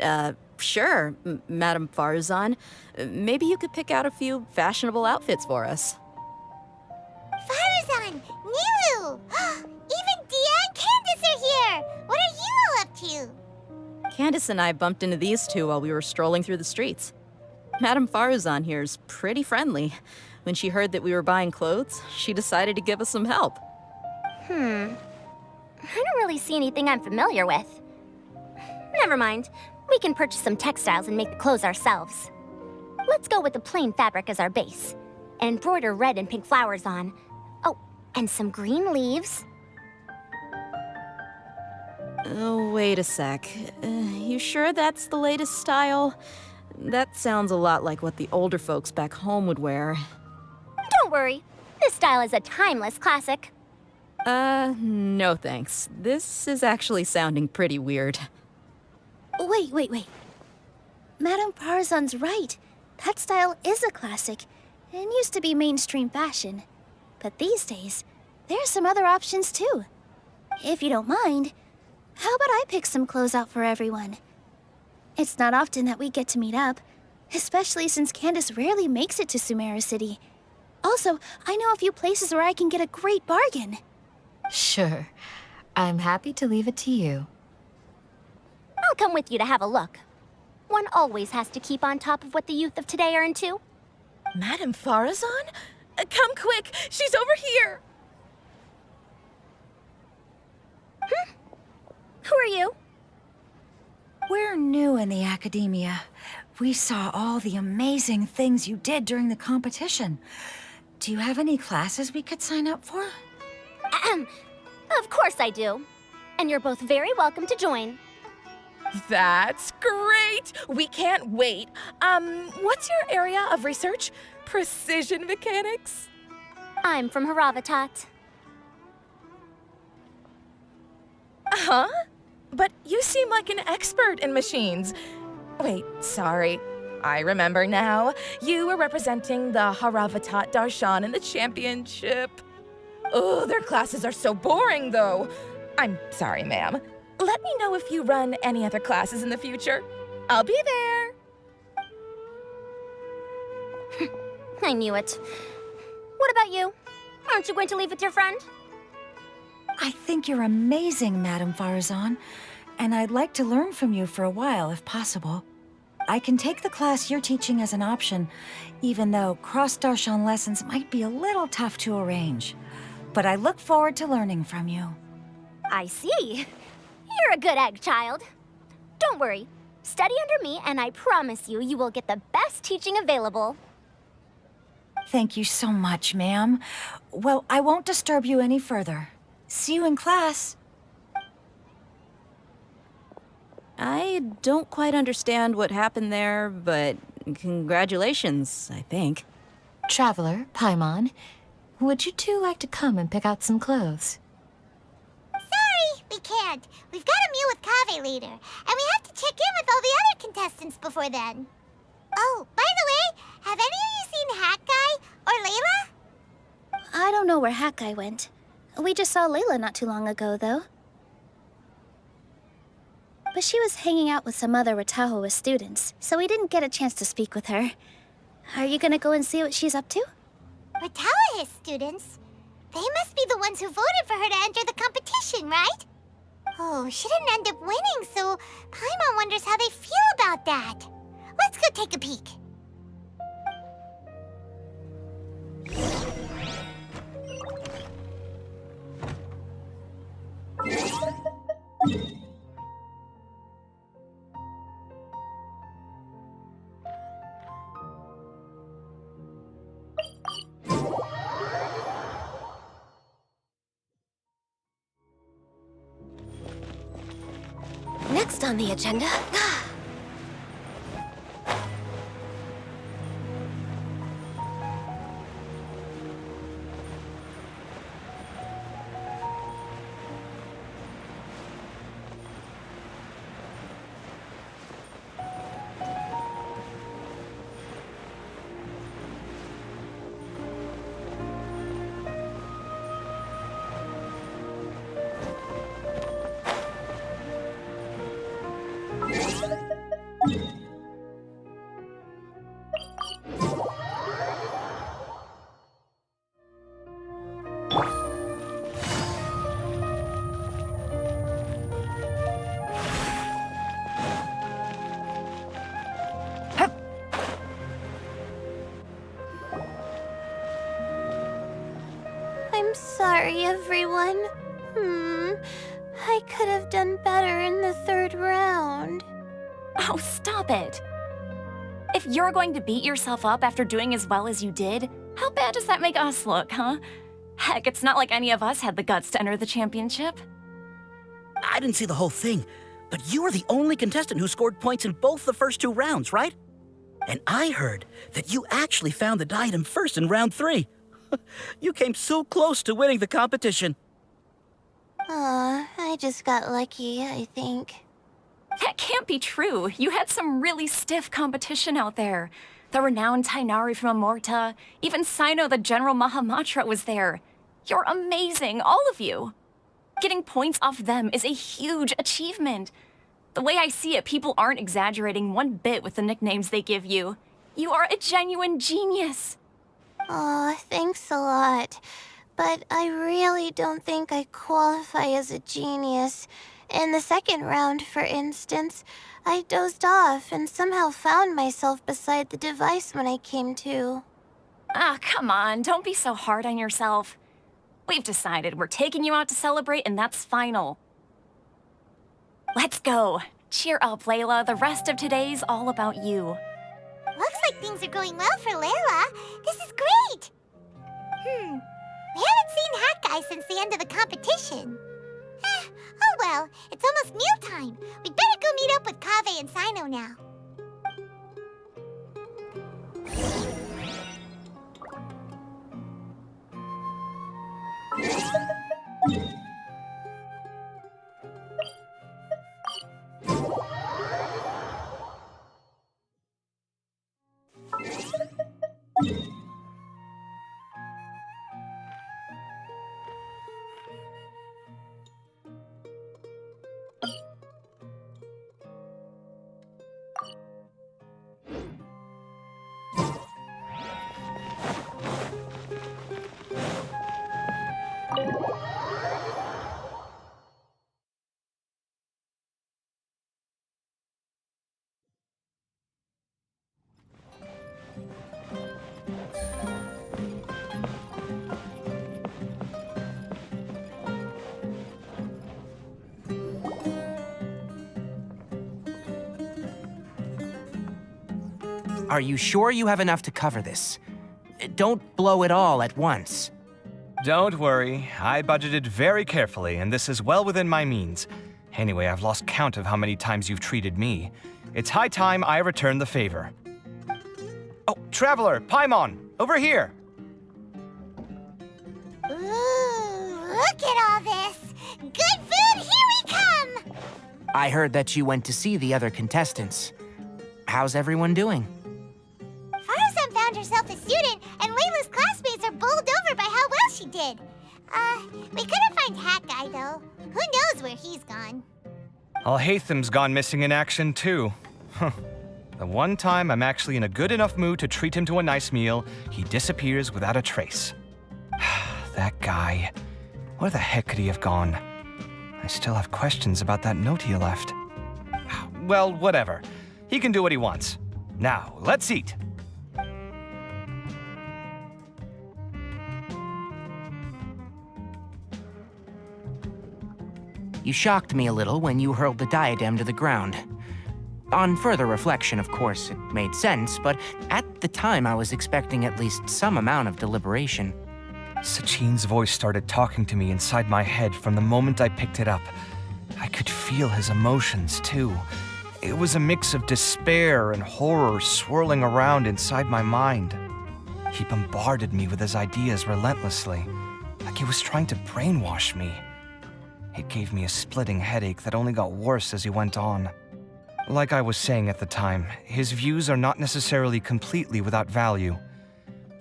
sure, Madame Farzan. Maybe you could pick out a few fashionable outfits for us. Farzan! Nilu! Even Dia and Candace are here! What are you all up to? Candace and I bumped into these two while we were strolling through the streets. Madame Farzan here's pretty friendly. When she heard that we were buying clothes, she decided to give us some help. I don't really see anything I'm familiar with. Never mind. We can purchase some textiles and make the clothes ourselves. Let's go with the plain fabric as our base. And embroider red and pink flowers on. Oh, and some green leaves. Oh, wait a sec. You sure that's the latest style? That sounds a lot like what the older folks back home would wear. Don't worry. This style is a timeless classic. No thanks. This is actually sounding pretty weird. Wait. Madame Farzan's right. That style is a classic and used to be mainstream fashion. But these days, there's some other options too. If you don't mind, how about I pick some clothes out for everyone? It's not often that we get to meet up, especially since Candace rarely makes it to Sumeru City. Also, I know a few places where I can get a great bargain. Sure. I'm happy to leave it to you. I'll come with you to have a look. One always has to keep on top of what the youth of today are into. Madame Farazan? Come quick! She's over here! Who are you? We're new in the academia. We saw all the amazing things you did during the competition. Do you have any classes we could sign up for? Of course I do. And you're both very welcome to join. That's great! We can't wait. What's your area of research? Precision mechanics? I'm from Haravatat. Huh? But you seem like an expert in machines. Wait, sorry. I remember now. You were representing the Haravatat Darshan in the championship. Oh, their classes are so boring, though. I'm sorry, ma'am. Let me know if you run any other classes in the future. I'll be there. I knew it. What about you? Aren't you going to leave with your friend? I think you're amazing, Madame Farazan, and I'd like to learn from you for a while if possible. I can take the class you're teaching as an option, even though cross-Darshan lessons might be a little tough to arrange. But I look forward to learning from you. I see. You're a good egg, child. Don't worry. Study under me, and I promise you, you will get the best teaching available. Thank you so much, ma'am. Well, I won't disturb you any further. See you in class. I don't quite understand what happened there, but congratulations, I think. Traveler, Paimon, would you two like to come and pick out some clothes? Sorry, we can't. We've got a meal with Kaveh later, and we have to check in with all the other contestants before then. Oh, by the way, have any of you seen Hat Guy or Layla? I don't know where Hat Guy went. We just saw Layla not too long ago, though. But she was hanging out with some other Ratahoa students, so we didn't get a chance to speak with her. Are you gonna go and see what she's up to? Ratahoa students? They must be the ones who voted for her to enter the competition, right? Oh, she didn't end up winning, so Paimon wonders how they feel about that. Let's go take a peek. Next on the agenda... I'm sorry, everyone. I could have done better in the third round. Oh, stop it. If you're going to beat yourself up after doing as well as you did, how bad does that make us look, huh? Heck, it's not like any of us had the guts to enter the championship. I didn't see the whole thing, but you were the only contestant who scored points in both the first 2 rounds, right? And I heard that you actually found the diadem first in round 3. You came so close to winning the competition. Aw, I just got lucky, I think. That can't be true. You had some really stiff competition out there. The renowned Tainari from Amorta, even Sino the General Mahamatra was there. You're amazing, all of you. Getting points off them is a huge achievement. The way I see it, people aren't exaggerating one bit with the nicknames they give you. You are a genuine genius. Aw, thanks a lot. But I really don't think I qualify as a genius. In the second round, for instance, I dozed off and somehow found myself beside the device when I came to. Ah, come on, don't be so hard on yourself. We've decided we're taking you out to celebrate, and that's final. Let's go. Cheer up, Layla. The rest of today's all about you. Looks like things are going well for Layla. This is great! We haven't seen Hat Guy since the end of the competition. Oh well, it's almost mealtime. We'd better go meet up with Kaveh and Sino now. Are you sure you have enough to cover this? Don't blow it all at once. Don't worry, I budgeted very carefully, and this is well within my means. Anyway, I've lost count of how many times you've treated me. It's high time I return the favor. Oh, Traveler, Paimon, over here! Ooh, look at all this! Good food, here we come! I heard that you went to see the other contestants. How's everyone doing? Farzam found herself a student, and Layla's classmates are bowled over by how well she did. We couldn't find Hat Guy, though. Who knows where he's gone? Al-Haytham's gone missing in action, too. The one time I'm actually in a good enough mood to treat him to a nice meal, he disappears without a trace. That guy. Where the heck could he have gone? I still have questions about that note he left. Well, whatever. He can do what he wants. Now, let's eat. You shocked me a little when you hurled the diadem to the ground. On further reflection, of course, it made sense, but at the time I was expecting at least some amount of deliberation. Sachin's voice started talking to me inside my head from the moment I picked it up. I could feel his emotions, too. It was a mix of despair and horror swirling around inside my mind. He bombarded me with his ideas relentlessly, like he was trying to brainwash me. It gave me a splitting headache that only got worse as he went on. Like I was saying at the time, his views are not necessarily completely without value.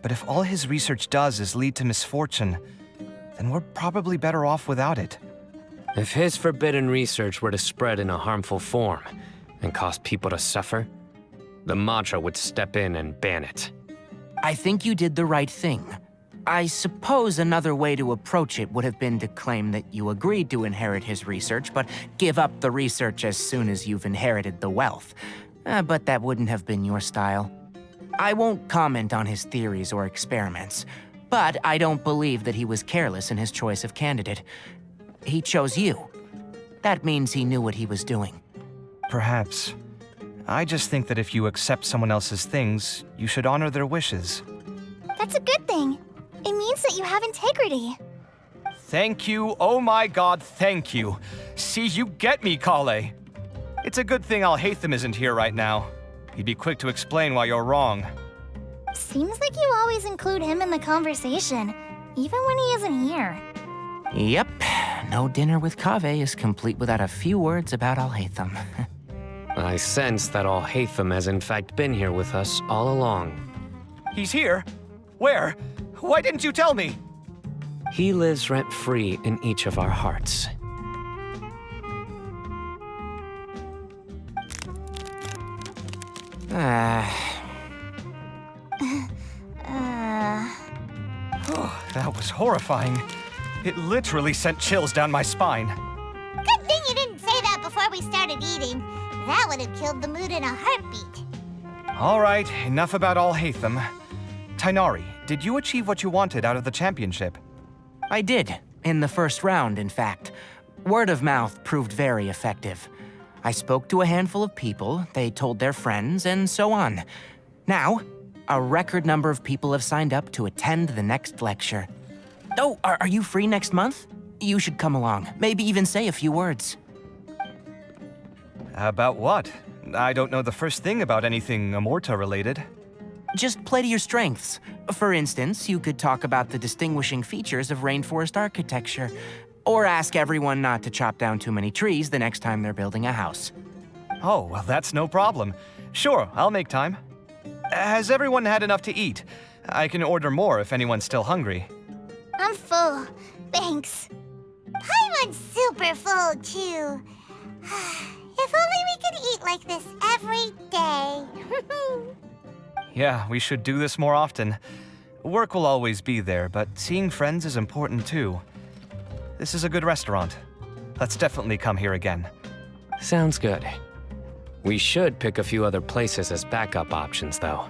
But if all his research does is lead to misfortune, then we're probably better off without it. If his forbidden research were to spread in a harmful form and cause people to suffer, the Madra would step in and ban it. I think you did the right thing. I suppose another way to approach it would have been to claim that you agreed to inherit his research, but give up the research as soon as you've inherited the wealth. But that wouldn't have been your style. I won't comment on his theories or experiments, but I don't believe that he was careless in his choice of candidate. He chose you. That means he knew what he was doing. Perhaps. I just think that if you accept someone else's things, you should honor their wishes. That's a good thing. It means that you have integrity. Thank you, oh my god, thank you. See, you get me, Kale. It's a good thing Al-Haytham isn't here right now. He'd be quick to explain why you're wrong. Seems like you always include him in the conversation, even when he isn't here. Yep, no dinner with Kaveh is complete without a few words about Al-Haytham. I sense that Al-Haytham has in fact been here with us all along. He's here? Where? Why didn't you tell me? He lives rent-free in each of our hearts. Oh, that was horrifying. It literally sent chills down my spine. Good thing you didn't say that before we started eating. That would have killed the mood in a heartbeat. All right, enough about Al-Haytham. Tainari, did you achieve what you wanted out of the championship? I did, in the first round, in fact. Word of mouth proved very effective. I spoke to a handful of people, they told their friends, and so on. Now, a record number of people have signed up to attend the next lecture. Oh, are you free next month? You should come along, maybe even say a few words. About what? I don't know the first thing about anything Amorta-related. Just play to your strengths. For instance, you could talk about the distinguishing features of rainforest architecture, or ask everyone not to chop down too many trees the next time they're building a house. Oh, well, that's no problem. Sure, I'll make time. Has everyone had enough to eat? I can order more if anyone's still hungry. I'm full. Thanks. Paimon's super full, too. If only we could eat like this every day. Yeah, we should do this more often. Work will always be there, but seeing friends is important too. This is a good restaurant. Let's definitely come here again. Sounds good. We should pick a few other places as backup options, though.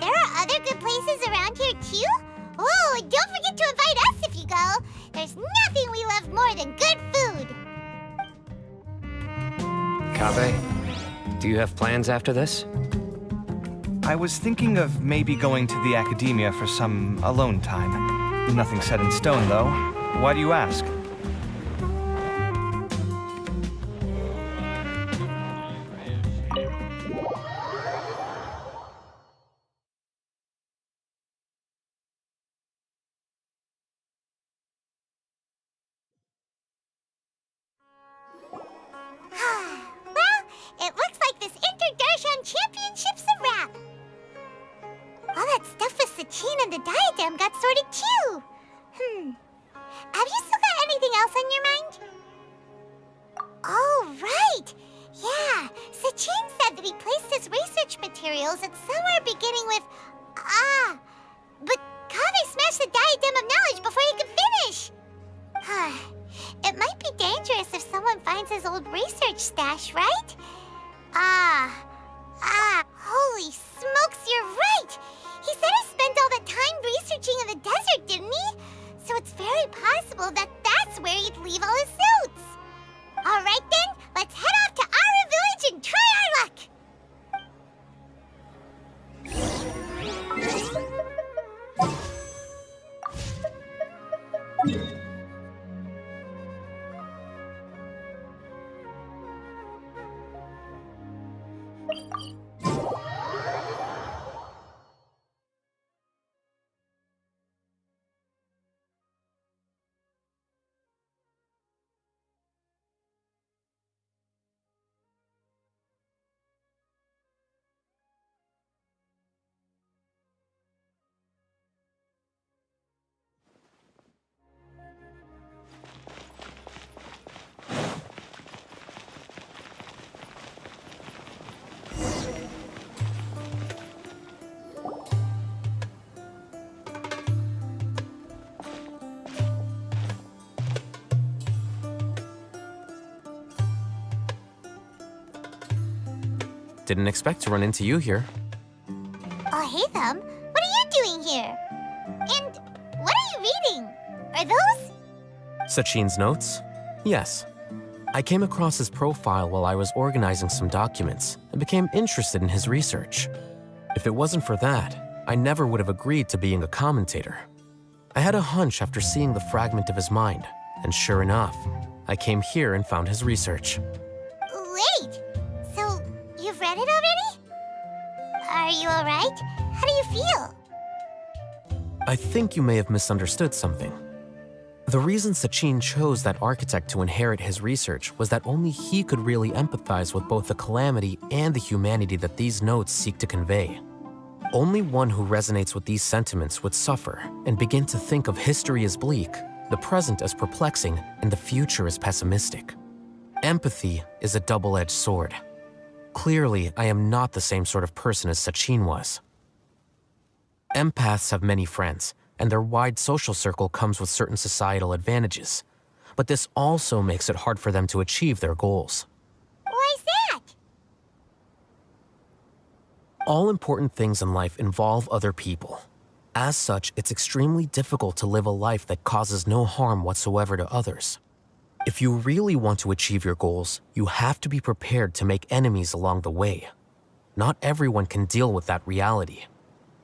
There are other good places around here, too? Oh, and don't forget to invite us if you go. There's nothing we love more than good food. Kaveh, do you have plans after this? I was thinking of maybe going to the academia for some alone time. Nothing set in stone, though. Why do you ask? It looks like this Inter-Darshan Championship's a wrap. All that stuff with Sachin and the diadem got sorted too. Have you still got anything else on your mind? Oh, right. Yeah, Sachin said that he placed his research materials at somewhere beginning with but Kaveh smashed the diadem of knowledge before he could finish. It might be dangerous if someone finds his old research stash, right? Holy smokes, you're right! He said he spent all that time researching in the desert, didn't he? So it's very possible that that's where he'd leave all his notes. Alright then, let's head off to Aru Village and try our luck! Didn't expect to run into you here. Oh, hey, Thumb. What are you doing here? And what are you reading? Are those? Sachin's notes? Yes. I came across his profile while I was organizing some documents and became interested in his research. If it wasn't for that, I never would have agreed to being a commentator. I had a hunch after seeing the fragment of his mind, and sure enough, I came here and found his research. Wait! So, you've read it already? Are you alright? How do you feel? I think you may have misunderstood something. The reason Sachin chose that architect to inherit his research was that only he could really empathize with both the calamity and the humanity that these notes seek to convey. Only one who resonates with these sentiments would suffer and begin to think of history as bleak, the present as perplexing, and the future as pessimistic. Empathy is a double-edged sword. Clearly, I am not the same sort of person as Sachin was. Empaths have many friends, and their wide social circle comes with certain societal advantages. But this also makes it hard for them to achieve their goals. Why's that? All important things in life involve other people. As such, it's extremely difficult to live a life that causes no harm whatsoever to others. If you really want to achieve your goals, you have to be prepared to make enemies along the way. Not everyone can deal with that reality.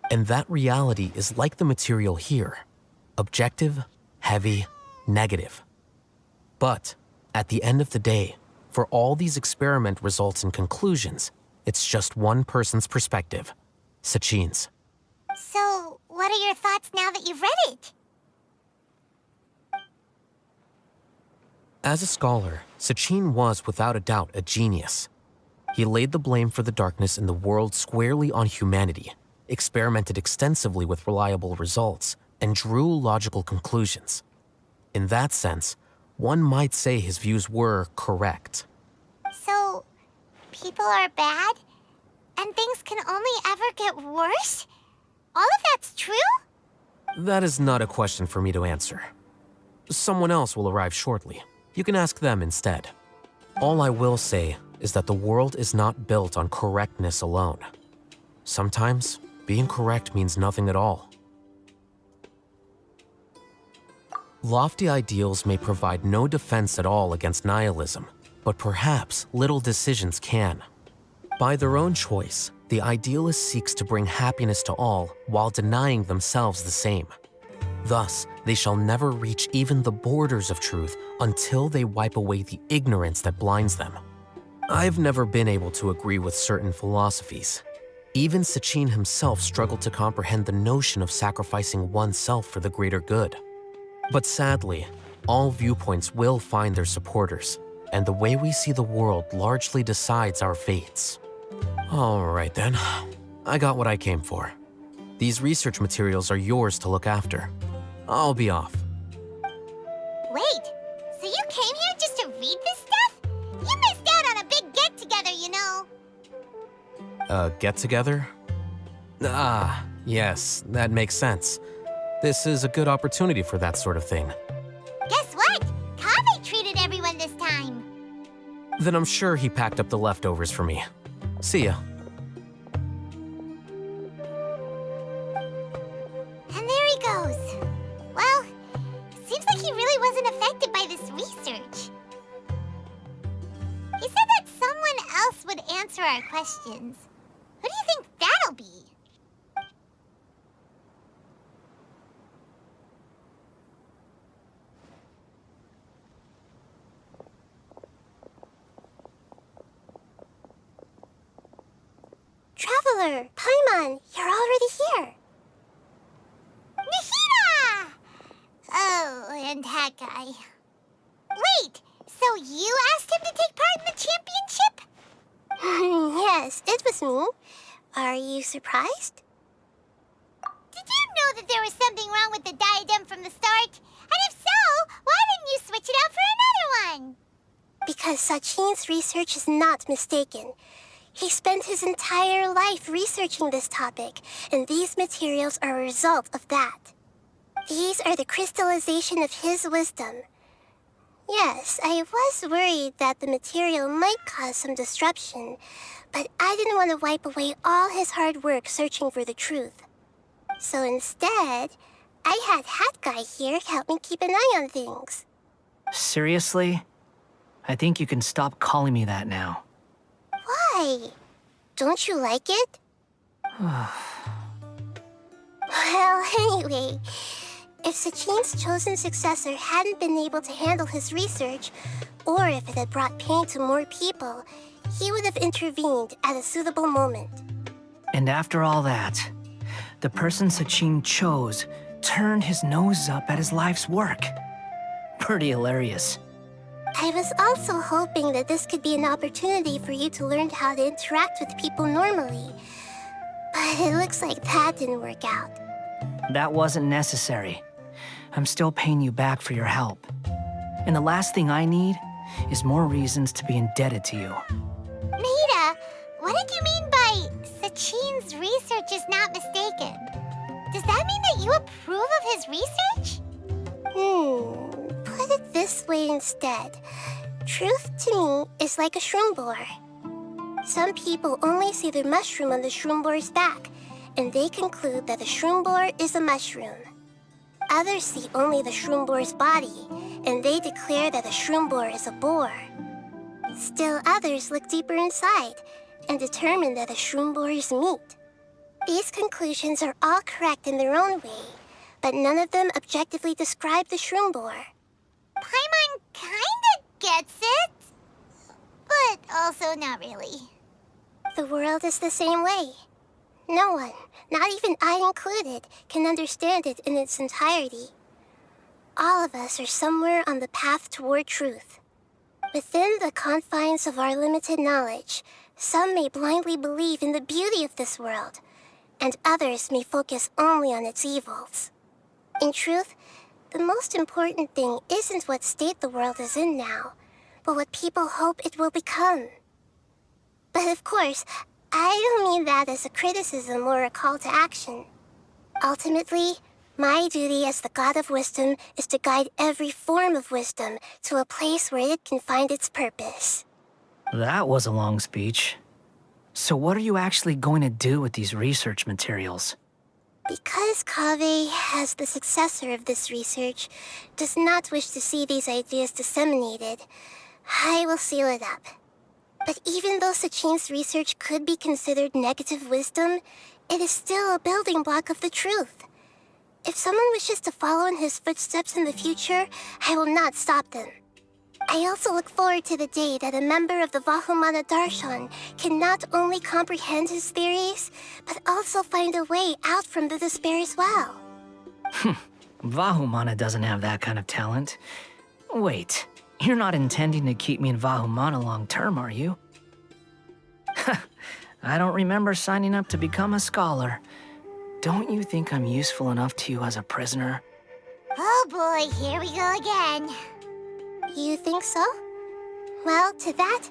And that reality is like the material here. Objective, heavy, negative. But, at the end of the day, for all these experiment results and conclusions, it's just one person's perspective, Sachin's. So, what are your thoughts now that you've read it? As a scholar, Sachin was without a doubt a genius. He laid the blame for the darkness in the world squarely on humanity, experimented extensively with reliable results, and drew logical conclusions. In that sense, one might say his views were correct. So, people are bad? And things can only ever get worse? All of that's true? That is not a question for me to answer. Someone else will arrive shortly. You can ask them instead. All I will say is that the world is not built on correctness alone. Sometimes, being correct means nothing at all. Lofty ideals may provide no defense at all against nihilism, but perhaps little decisions can. By their own choice, the idealist seeks to bring happiness to all while denying themselves the same. Thus, they shall never reach even the borders of truth until they wipe away the ignorance that blinds them. I've never been able to agree with certain philosophies. Even Sachin himself struggled to comprehend the notion of sacrificing oneself for the greater good. But sadly, all viewpoints will find their supporters, and the way we see the world largely decides our fates. All right then, I got what I came for. These research materials are yours to look after. I'll be off. Wait, so you came here just to read this stuff? You missed out on a big get-together, you know. Get-together? Ah, yes, that makes sense. This is a good opportunity for that sort of thing. Guess what? Kaveh treated everyone this time. Then I'm sure he packed up the leftovers for me. See ya. And there he goes. Well, seems like he really wasn't affected by this research. He said that someone else would answer our questions. Who do you think that'll be? Traveler, Paimon, you're already here. Nihira! Oh, and that guy. Wait, so you asked him to take part in the championship? Yes, it was me. Are you surprised? Did you know that there was something wrong with the diadem from the start? And if so, why didn't you switch it out for another one? Because Sachin's research is not mistaken. He spent his entire life researching this topic, and these materials are a result of that. These are the crystallization of his wisdom. Yes, I was worried that the material might cause some disruption, but I didn't want to wipe away all his hard work searching for the truth. So instead, I had Hat Guy here help me keep an eye on things. Seriously? I think you can stop calling me that now. Why? Don't you like it? Well, anyway, if Sachin's chosen successor hadn't been able to handle his research, or if it had brought pain to more people, he would have intervened at a suitable moment. And after all that, the person Sachin chose turned his nose up at his life's work. Pretty hilarious. I was also hoping that this could be an opportunity for you to learn how to interact with people normally. But it looks like that didn't work out. That wasn't necessary. I'm still paying you back for your help. And the last thing I need is more reasons to be indebted to you. Nihira, what did you mean by Sachin's research is not mistaken? Does that mean that you approve of his research? Put it this way instead. Truth to me is like a shroom borer. Some people only see the mushroom on the shroom borer's back, and they conclude that the shroom borer is a mushroom. Others see only the shroom borer's body, and they declare that the shroom borer is a boar. Still others look deeper inside, and determine that the shroom borer is meat. These conclusions are all correct in their own way, but none of them objectively describe the shroom borer. Paimon kinda gets it, but also not really. The world is the same way. No one, not even I included, can understand it in its entirety. All of us are somewhere on the path toward truth. Within the confines of our limited knowledge, some may blindly believe in the beauty of this world, and others may focus only on its evils. In truth, the most important thing isn't what state the world is in now, but what people hope it will become. But of course, I don't mean that as a criticism or a call to action. Ultimately, my duty as the God of Wisdom is to guide every form of wisdom to a place where it can find its purpose. That was a long speech. So what are you actually going to do with these research materials? Because Kaveh, as the successor of this research, does not wish to see these ideas disseminated, I will seal it up. But even though Sachin's research could be considered negative wisdom, it is still a building block of the truth. If someone wishes to follow in his footsteps in the future, I will not stop them. I also look forward to the day that a member of the Vahumana Darshan can not only comprehend his theories, but also find a way out from the despair as well. Vahumana doesn't have that kind of talent. Wait, you're not intending to keep me in Vahumana long term, are you? I don't remember signing up to become a scholar. Don't you think I'm useful enough to you as a prisoner? Oh boy, here we go again. You think so? Well, to that,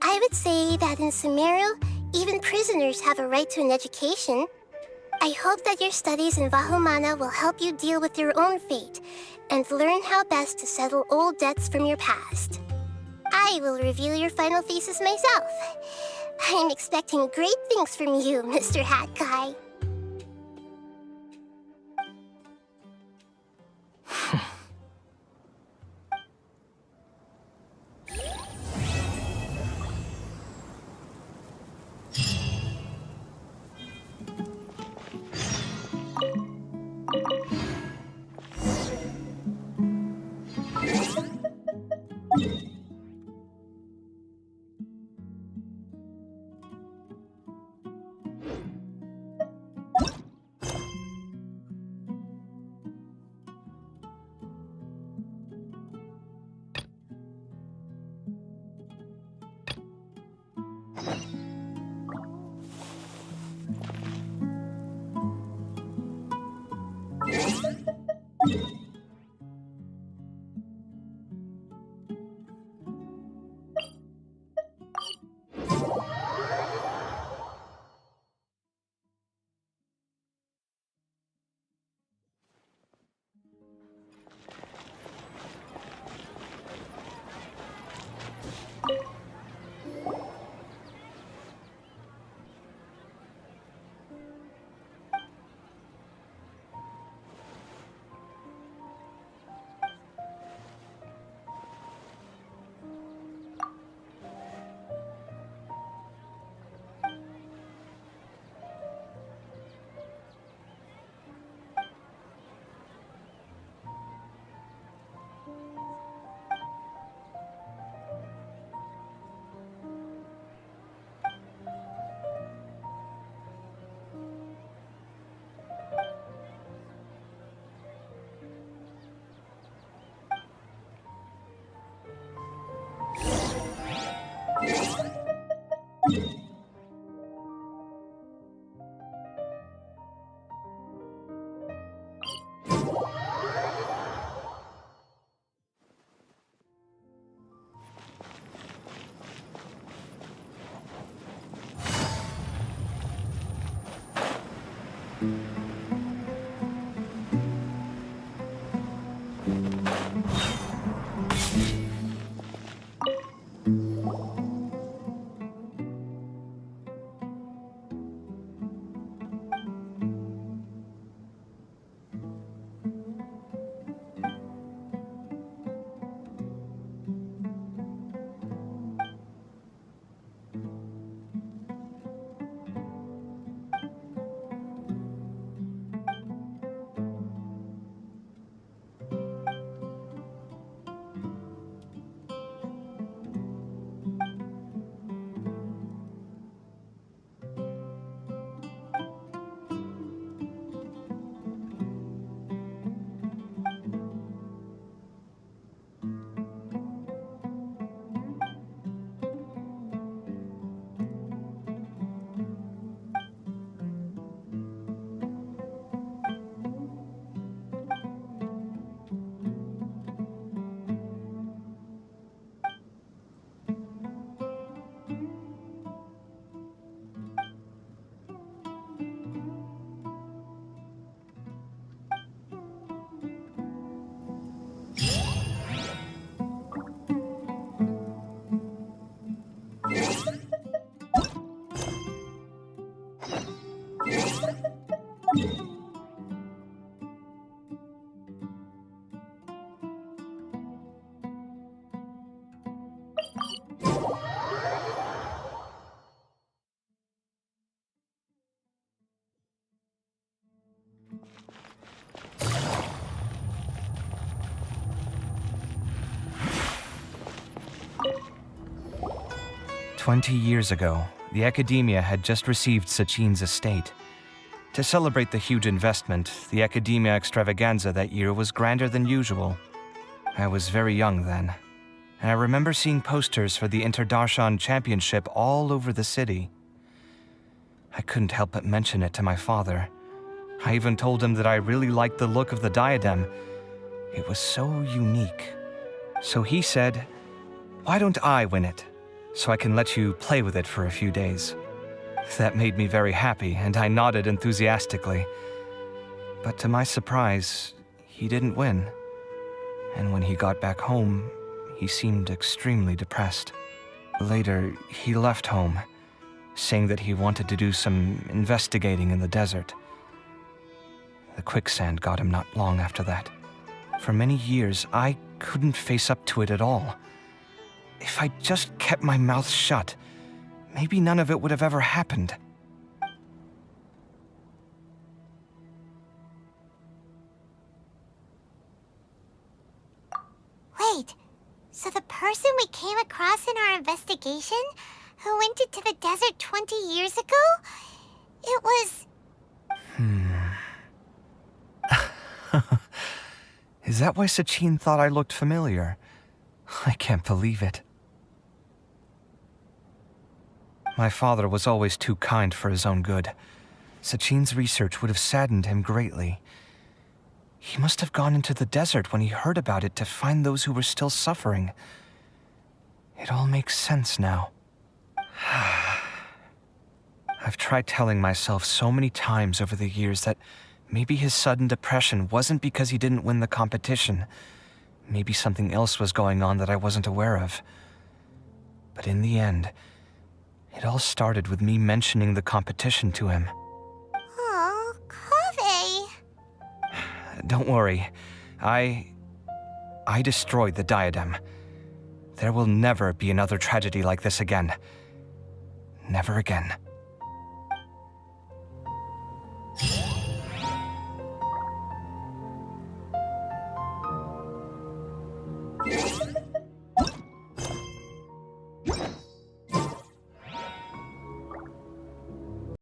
I would say that in Semeru, even prisoners have a right to an education. I hope that your studies in Vahumana will help you deal with your own fate and learn how best to settle old debts from your past. I will review your final thesis myself. I'm expecting great things from you, Mr. Hat Guy. 20 years ago, the Academia had just received Sachin's estate. To celebrate the huge investment, the Academia Extravaganza that year was grander than usual. I was very young then, and I remember seeing posters for the Interdarshan Championship all over the city. I couldn't help but mention it to my father. I even told him that I really liked the look of the diadem. It was so unique. So he said, "Why don't I win it, so I can let you play with it for a few days?" That made me very happy, and I nodded enthusiastically. But to my surprise, he didn't win. And when he got back home, he seemed extremely depressed. Later, he left home, saying that he wanted to do some investigating in the desert. The quicksand got him not long after that. For many years, I couldn't face up to it at all. If I just kept my mouth shut, maybe none of it would have ever happened. Wait, so the person we came across in our investigation, who went into the desert 20 years ago, it was... Is that why Sachin thought I looked familiar? I can't believe it. My father was always too kind for his own good. Sachin's research would have saddened him greatly. He must have gone into the desert when he heard about it to find those who were still suffering. It all makes sense now. I've tried telling myself so many times over the years that maybe his sudden depression wasn't because he didn't win the competition. Maybe something else was going on that I wasn't aware of. But in the end, it all started with me mentioning the competition to him. Oh, Kaveh. Don't worry. I destroyed the diadem. There will never be another tragedy like this again. Never again.